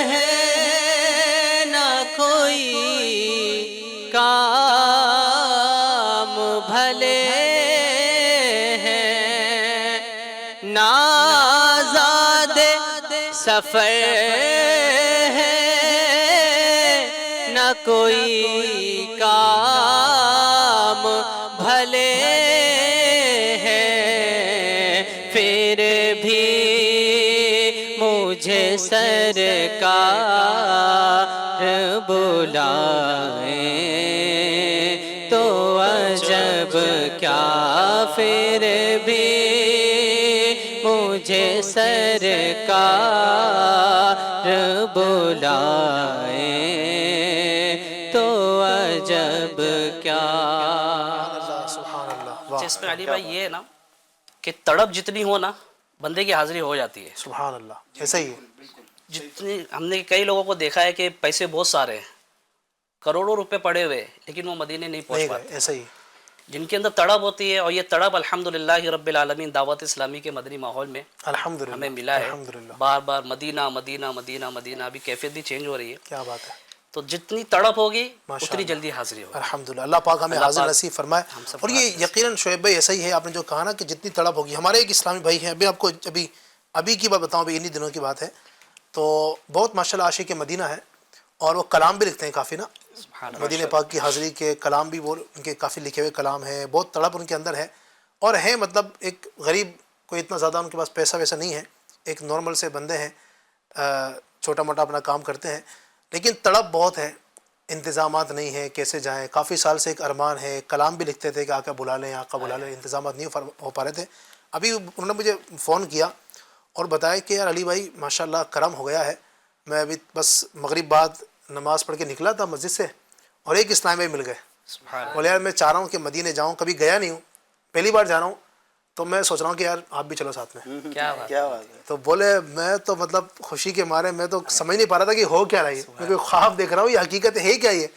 ہے نہ کوئی کام بھلے ہیں، نازاد سفر ہے نہ کوئی کام بھلے ہیں، پھر بھی مجھے سرکار بلائیں تو عجب کیا، پھر بھی مجھے سرکار بلائیں تو عجب کیا. سبحان اللہ. واہ اس میں علی بھائی یہ ہے نا کہ تڑپ جتنی ہو نا بندے کی حاضری ہو جاتی ہے. سبحان اللہ. ایسا ہی ہے. جتنی ہم نے کئی لوگوں کو دیکھا ہے کہ پیسے بہت سارے ہیں، کروڑوں روپے پڑے ہوئے لیکن وہ مدینے نہیں پہنچ نہیں پاتے. گئے. ایسا ہی. جن کے اندر تڑپ ہوتی ہے اور یہ تڑپ الحمدللہ رب العالمین دعوت اسلامی کے مدنی ماحول میں الحمدللہ ہمیں ملا ہے. الحمدللہ. بار بار مدینہ مدینہ مدینہ مدینہ، ابھی کیفیت بھی چینج ہو رہی ہے. کیا بات ہے. تو جتنی تڑپ ہوگی ماشاء اتنی اللہ. جلدی حاضری ہوگی. الحمدللہ. اللہ پاک ہمیں اللہ حاضر پاک نصیب فرمائے. ہم سب اور کو یہ حاضر یقیناً شعیب بھائی ایسا ہی ہے، آپ نے جو کہا نا کہ جتنی تڑپ ہوگی. ہمارے ایک اسلامی بھائی ہیں، ابھی آپ کو ابھی کی بات بتاؤں، ابھی انہی دنوں کی بات ہے. تو بہت ماشاءاللہ عاشق مدینہ ہے اور وہ کلام بھی لکھتے ہیں کافی نا. سبحان اللہ. مدینہ پاک کی حاضری کے کلام بھی وہ ان کے کافی لکھے ہوئے کلام ہیں. بہت تڑپ ان کے اندر ہے اور ہیں مطلب ایک غریب، کوئی اتنا زیادہ ان کے پاس پیسہ ویسا نہیں ہے، ایک نارمل سے بندے ہیں، چھوٹا موٹا اپنا کام کرتے ہیں، لیکن تڑپ بہت ہے. انتظامات نہیں ہے کیسے جائیں. کافی سال سے ایک ارمان ہے، کلام بھی لکھتے تھے کہ آقا بلا لیں آقا بلا لیں. انتظامات نہیں ہو پا رہے تھے. ابھی انہوں نے مجھے فون کیا اور بتایا کہ یار علی بھائی ماشاءاللہ کرم ہو گیا ہے. میں ابھی بس مغرب بعد نماز پڑھ کے نکلا تھا مسجد سے اور ایک اسلام بھائی مل گئے. بولے یار میں چاہ رہا ہوں کہ مدینے جاؤں، کبھی گیا نہیں ہوں، پہلی بار جا رہا ہوں، تو میں سوچ رہا ہوں کہ یار آپ بھی چلو ساتھ میں. کیا بات کیا بات ہے. تو بولے میں تو مطلب خوشی کے مارے میں تو سمجھ نہیں پا رہا تھا کہ ہو کیا رہا ہے. میں کوئی خواب دیکھ رہا ہوں، یہ حقیقت ہے کیا یہ،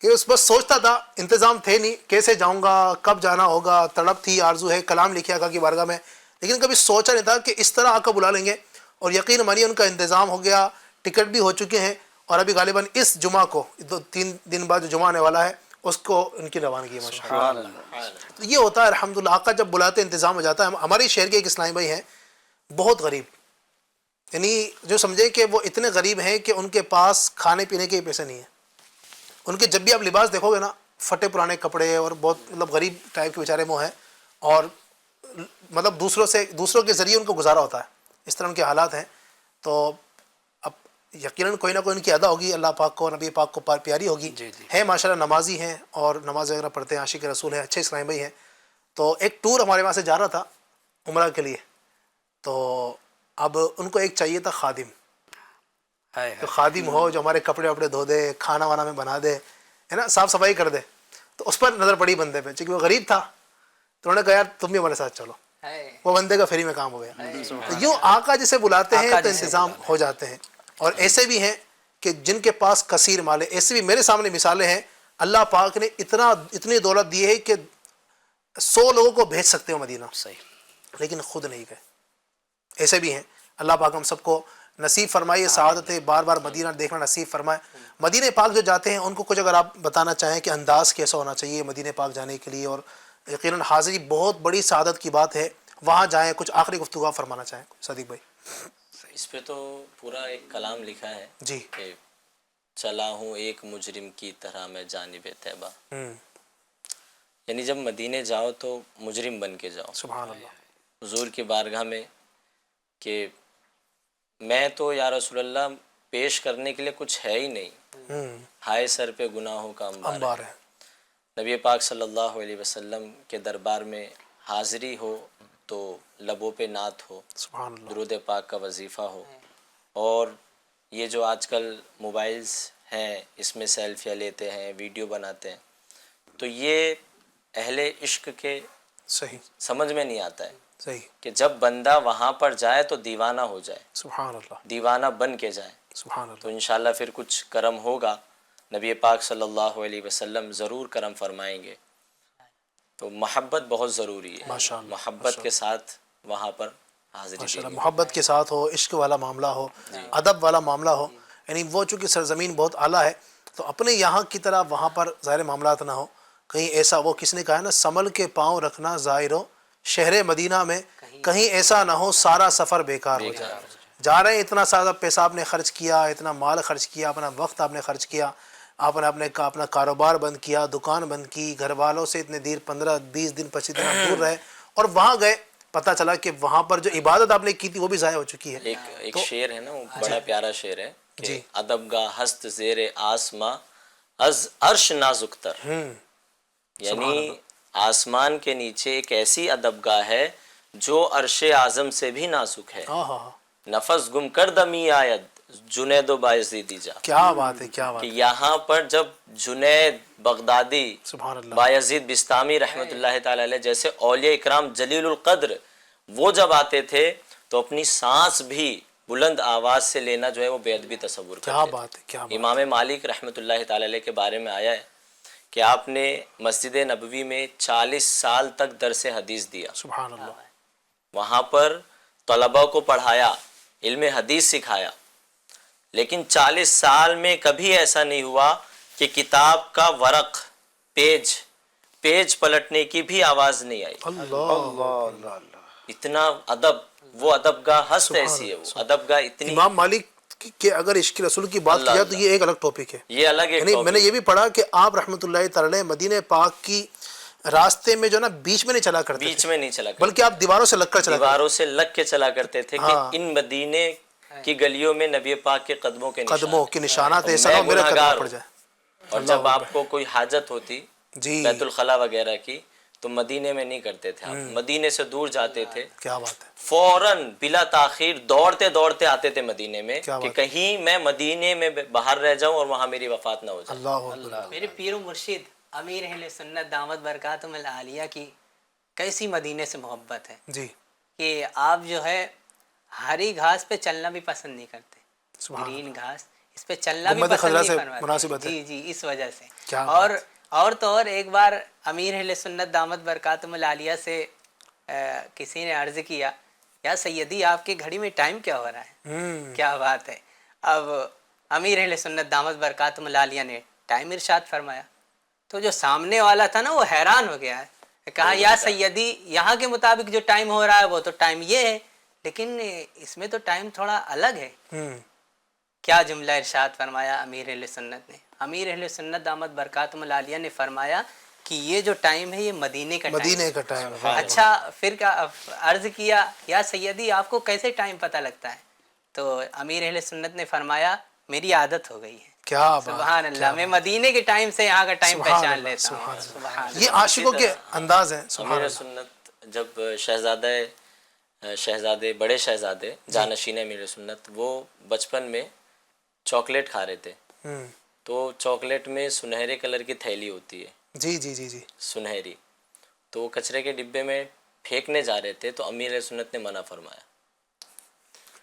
کہ بس سوچتا تھا، انتظام تھے نہیں، کیسے جاؤں گا، کب جانا ہوگا. تڑپ تھی، آرزو ہے، کلام لکھے آقا کی بارگاہ میں، لیکن کبھی سوچا نہیں تھا کہ اس طرح آقا بلا لیں گے. اور یقین مانیے ان کا انتظام ہو گیا، ٹکٹ بھی ہو چکے ہیں اور ابھی غالباً اس جمعہ کو 2-3 دن بعد جو جمعہ آنے والا ہے اس کو ان کی روانگی ہے. ماشاءاللہ. تو یہ ہوتا ہے الحمدللہ، آقا جب بلاتے انتظام ہو جاتا ہے. ہمارے شہر کے ایک اسلامی بھائی ہیں بہت غریب، یعنی جو سمجھے کہ وہ اتنے غریب ہیں کہ ان کے پاس کھانے پینے کے پیسے نہیں ہیں. ان کے جب بھی آپ لباس دیکھو گے نا، پھٹے پرانے کپڑے اور بہت مطلب غریب ٹائپ کے بیچارے وہ ہیں، اور مطلب دوسروں کے ذریعے ان کو گزارا ہوتا ہے. اس طرح ان کے حالات ہیں. تو اب یقیناً کوئی نہ کوئی ان کی ادا ہوگی، اللہ پاک کو، نبی پاک کو پیاری ہوگی. ہے ماشاءاللہ نمازی ہیں اور نماز وغیرہ پڑھتے ہیں، عاشق رسول ہیں، اچھے اسلامی بھائی ہیں. تو ایک ٹور ہمارے وہاں سے جا رہا تھا عمرہ کے لیے. تو اب ان کو ایک چاہیے تھا خادم، جو خادم ہو، جو ہمارے کپڑے وپڑے دھو دے، کھانا وانا میں بنا دے، ہے نا، صاف صفائی کر دے. تو اس پر نظر پڑی بندے پہ، چونکہ وہ غریب تھا تو انہوں نے کہا یار تم بھی ہمارے ساتھ چلو، وہ بندے کا فری میں کام ہو گیا۔ تو یوں آقا جسے بلاتے ہیں تو انتظام ہو جاتے ہیں۔ اور ایسے بھی ہیں کہ جن کے پاس کثیر مال ہے، ایسے بھی میرے سامنے مثالیں ہیں، اللہ پاک نے اتنی دولت دی ہے کہ 100 لوگوں کو بھیج سکتے ہو مدینہ، صحیح، لیکن خود نہیں گئے۔ ایسے بھی ہیں، اللہ پاک ہم سب کو نصیب فرمائے سعادت بار بار مدینہ دیکھنا نصیب فرمائے۔ مدینہ پاک جو جاتے ہیں ان کو کچھ اگر آپ بتانا چاہیں کہ انداز کیسا ہونا چاہیے مدینہ پاک جانے کے لیے، اور یقیناً حاضری بہت بڑی سعادت کی بات ہے، وہاں جائیں، کچھ آخری گفتگو آپ فرمانا چاہیں صدیق بھائی؟ اس پہ تو پورا ایک کلام لکھا ہے جی، کہ چلا ہوں ایک مجرم کی طرح میں جانب طیبہ، یعنی جب مدینے جاؤ تو مجرم بن کے جاؤ سبحان اللہ۔ حضور کی بارگاہ میں کہ میں تو یا رسول اللہ پیش کرنے کے لیے کچھ ہے ہی نہیں، ہائے سر پہ گناہوں کا انبار ہے۔ نبی پاک صلی اللہ علیہ وسلم کے دربار میں حاضری ہو تو لبوں پہ نعت ہو، سبحان اللہ۔ درود پاک کا وظیفہ ہو، اور یہ جو آج کل موبائلز ہیں اس میں سیلفیاں لیتے ہیں، ویڈیو بناتے ہیں، تو یہ اہل عشق کے صحیح، سمجھ میں نہیں آتا ہے صحیح، کہ جب بندہ وہاں پر جائے تو دیوانہ ہو جائے، سبحان اللہ، دیوانہ بن کے جائے، سبحان تو اللہ۔ انشاءاللہ پھر کچھ کرم ہوگا، نبی پاک صلی اللہ علیہ وسلم ضرور کرم فرمائیں گے۔ تو محبت بہت ضروری ہے، ماشاءاللہ، محبت کے ساتھ وہاں پر حاضری ماشاء اللہ، دینی۔ محبت کے ساتھ ہو، عشق والا معاملہ ہو، ادب والا معاملہ ہو، یعنی وہ چونکہ سرزمین بہت اعلیٰ ہے تو اپنے یہاں کی طرح وہاں پر ظاہر معاملات نہ ہو، کہیں ایسا، وہ کس نے کہا ہے نا، سنبھل کے پاؤں رکھنا ظاہر شہر مدینہ میں، کہیں ایسا نہ ہو سارا سفر بیکار ہو جائے۔ جا رہے ہیں، اتنا سارا پیسہ آپ نے خرچ کیا، اتنا مال خرچ کیا، اپنا وقت آپ نے خرچ کیا، آپ نے اپنا کاروبار بند کیا، دکان بند کی، گھر والوں سے اتنے دیر 15-20 دن 25 دن آپ دور رہے، اور وہاں گئے پتہ چلا کہ وہاں پر جو عبادت آپ نے کی تھی وہ بھی ضائع ہو چکی ہے۔ ایک شعر ہے نا، وہ بڑا پیارا شعر ہے کہ ادب گاہ ہست زیر آسماں از عرش نازکتر، یعنی آسمان کے نیچے ایک ایسی ادب گاہ ہے جو عرش اعظم سے بھی نازک ہے۔ نفس گم کر دمی آید جنید و بایزیدی جا، کیا بات ہے، کیا بات کہ ہے، یہاں پر جب جنید بغدادی، سبحان اللہ، بایزید بستامی رحمۃ اللہ تعالی علیہ جیسے اولیاء اکرام جلیل القدر، وہ جب آتے تھے تو اپنی سانس بھی بلند آواز سے لینا جو ہے وہ بے ادبی تصور کرتے کیا تھے۔ بات ہے، کیا بات ہے، امام مالک رحمۃ اللہ تعالی علیہ کے بارے میں آیا ہے کہ آپ نے مسجد نبوی میں 40 سال تک درس حدیث دیا، سبحان اللہ، وہاں پر طلباء کو پڑھایا، علم حدیث سکھایا، لیکن 40 سال میں کبھی ایسا نہیں ہوا کہ کتاب کا ورق، پیج پلٹنے کی بھی آواز نہیں آئی۔ اللہ، اتنا ادب، وہ ادب گاہ ہست ایسی ہے، وہ ادب گاہ اتنی، امام مالک کے اگر عشق رسول کی بات کی جائے تو یہ ایک الگ ٹاپک ہے، یہ الگ ایک یعنی میں نے ٹاپک۔ یہ بھی پڑھا کہ آپ رحمۃ اللہ تعالی مدینہ پاک کی راستے میں جو نا بیچ میں نہیں چلا کرتے بیچ تھے، میں نہیں چلا کرتے، بلکہ آپ دیواروں سے لگ کر چلا کرتے دیواروں سے لگ کے چلا کرتے تھے کہ ان مدینے کی گلیوں میں نبی پاک کے قدموں کے نشان قدموں کے نشانات، ایسا نہ میں ہو میرے قدم گناہگار پڑ ہوں، جائے۔ اور جب آپ کو کوئی حاجت ہوتی جی، بیت الخلا وغیرہ کی تو مدینے میں نہیں کرتے تھے، آپ مدینے سے دور جاتے تھے، کیا بات ہے، فوراً بلا تاخیر دوڑتے دوڑتے آتے تھے مدینے میں کیا کہ بات ہے، کہیں میں مدینے میں باہر رہ جاؤں اور وہاں میری وفات نہ ہو جائے۔ اللہ اکبر، میرے پیر و مرشد امیر اہل سنت دامت برکاتہم العالیہ کی کیسی مدینے سے محبت ہے جی، کہ آپ جو ہے ہری گھاس پہ چلنا بھی پسند نہیں کرتے، سبحان گرین گھاس اس پہ چلنا بھی گنبد پسند خضرا نہیں سے فرماتے، مناسبت ہے، جی جی، اس وجہ سے۔ کیا اور تو اور ایک بار امیر اہل سنت دامت برکاتہم العالیہ سے کسی نے عرض کیا، یا سیدی آپ کی گھڑی میں ٹائم کیا ہو رہا ہے؟ کیا بات ہے۔ اب امیر اہل سنت دامت برکاتہم العالیہ نے ٹائم ارشاد فرمایا تو جو سامنے والا تھا نا وہ حیران ہو گیا ہے، کہا یا سیدی یہاں کے مطابق جو ٹائم ہو رہا ہے وہ تو ٹائم یہ ہے، لیکن اس میں تو ٹائم تھوڑا الگ ہے۔ کیا جملہ ارشاد فرمایا امیر اہل سنت نے؟ امیر اہل سنت دامت برکاتہم العالیہ نے فرمایا کہ یہ جو ٹائم ہے یہ مدینے کا ٹائم ہے۔ مدینے کا ٹائم ہے۔ اچھا پھر کیا عرض کیا، یا سیدی آپ کو کیسے ٹائم پتہ لگتا ہے؟ تو امیر اہل سنت نے فرمایا میری عادت ہو گئی ہے۔ کیا بات، سبحان اللہ، میں مدینے کے ٹائم سے یہاں کا ٹائم پہچان لیتا ہوں۔ سبحان اللہ، یہ عاشقوں کے انداز ہیں، سبحان امیر اللہ، سنت جب شہزادے بڑے شہزادے جانشین امیر سنت وہ بچپن میں چاکلیٹ کھا رہے تھے، تو چاکلیٹ میں سنہرے کلر کی تھیلی ہوتی ہے، جی جی جی جی سنہری، تو وہ کچرے کے ڈبے میں پھینکنے جا رہے تھے تو امیر سنت نے منع فرمایا.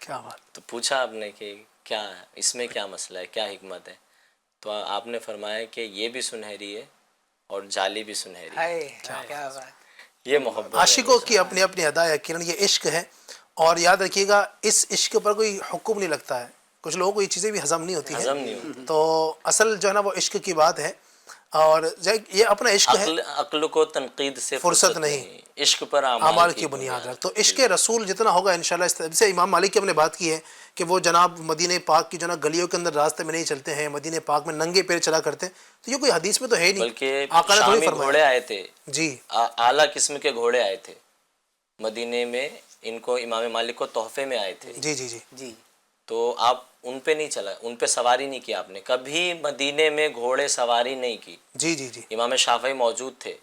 کیا بات. تو پوچھا آپ نے کہ کیا ہے اس میں، کیا مسئلہ ہے، کیا حکمت ہے؟ تو آپ نے فرمایا کہ یہ بھی سنہری ہے اور جالی بھی سنہری ہے. کیا بات. یہ محبت ہے. عاشقوں کی اپنی اپنی ادا ہے کرن، یہ عشق ہے. اور یاد رکھیے گا اس عشق پر کوئی حکم نہیں لگتا ہے. کچھ لوگوں کو یہ چیزیں بھی ہضم نہیں ہوتی ہیں. ہضم نہیں ہوتی. تو اصل جو ہے نا وہ عشق کی بات ہے، اور یہ اپنا عشق ہے. عقل کو تنقید سے فرصت نہیں، عشق پر اعمال کی بنیاد رکھ. تو عشق رسول جتنا ہوگا انشاءاللہ. اس طرح سے امام مالک کی ہم نے بات کی ہے کہ وہ جناب مدینہ پاک کی جو نا گلیوں کے اندر راستے میں نہیں چلتے ہیں، مدینہ پاک میں ننگے پیر چلا کرتے ہیں. تو یہ کوئی حدیث میں تو ہے نہیں، بلکہ آقا نے تھوڑی شامی فرمایا. گھوڑے آئے تھے، جی اعلیٰ قسم کے گھوڑے آئے تھے مدینے میں، ان کو امام مالک کو تحفے میں آئے تھے. جی جی جی جی تو آپ ان پہ نہیں چلا، ان پہ سواری نہیں کی آپ نے کبھی. مدینے میں گھوڑے سواری نہیں کی. جی جی جی امام شافعی موجود تھے،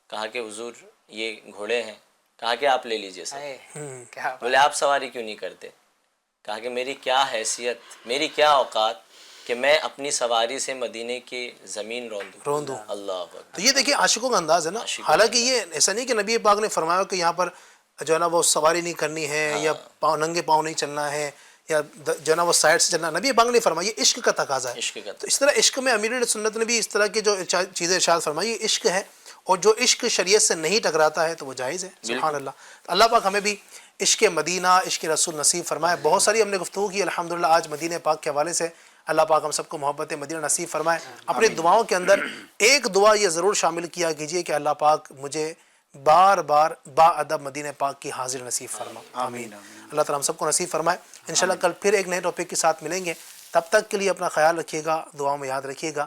کہا کہ حضور یہ گھوڑے ہیں، کہا کہ آپ لے لیجئے سر. کیا بولے آپ سواری کیوں نہیں کرتے؟ کہا کہ میری کیا حیثیت، میری کیا اوقات کہ میں اپنی سواری سے مدینے کی زمین رون دوں. اللہ اکبر. تو یہ دیکھیں عاشقوں کا انداز ہے نا. عاشقوں حالانکہ یہ ایسا نہیں کہ نبی پاک نے فرمایا کہ یہاں پر جو ہے نا وہ سواری نہیں کرنی ہے یا پاؤں ننگے پاؤں نہیں چلنا ہے یا جو ہے نا وہ سائڈ سے چلنا. نبی پاک نے فرمایا یہ عشق کا تقاضا ہے. عشق کا تو اس طرح عشق میں امیر سنت نے بھی اس طرح کی جو چیزیں ارشاد فرمائی، یہ عشق ہے. اور جو عشق شریعت سے نہیں ٹکراتا ہے تو وہ جائز ہے. سبحان اللہ. تو اللہ پاک ہمیں بھی عشق مدینہ، عشق رسول نصیب فرمائے. بہت ساری ہم نے گفتگو کی الحمدللہ آج مدینہ پاک کے حوالے سے. اللہ پاک ہم سب کو محبت مدینہ نصیب فرمائے. اپنی دعاؤں کے اندر ایک دعا یہ ضرور شامل کیا کیجئے کہ اللہ پاک مجھے بار بار با ادب مدینہ پاک کی حاضر نصیب فرما. آمین. اللہ تعالیٰ ہم سب کو نصیب فرمائے. انشاءاللہ کل پھر ایک نئے ٹاپک کے ساتھ ملیں گے. تب تک کے لیے اپنا خیال رکھیے گا، دعاؤں میں یاد رکھیے گا.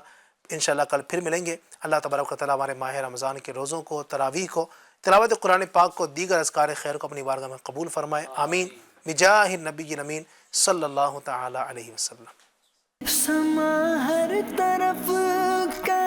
انشاءاللہ کل پھر ملیں گے. اللہ تبارک و تعالیٰ ہمارے ماہ رمضان کے روزوں کو، تراویح کو، تلاوت قرآن پاک کو، دیگر اذکار خیر کو اپنی بارگاہ میں قبول فرمائے. آمین بجاہ النبی الامین صلی اللہ تعالی علیہ وسلم. سما ہر طرف کا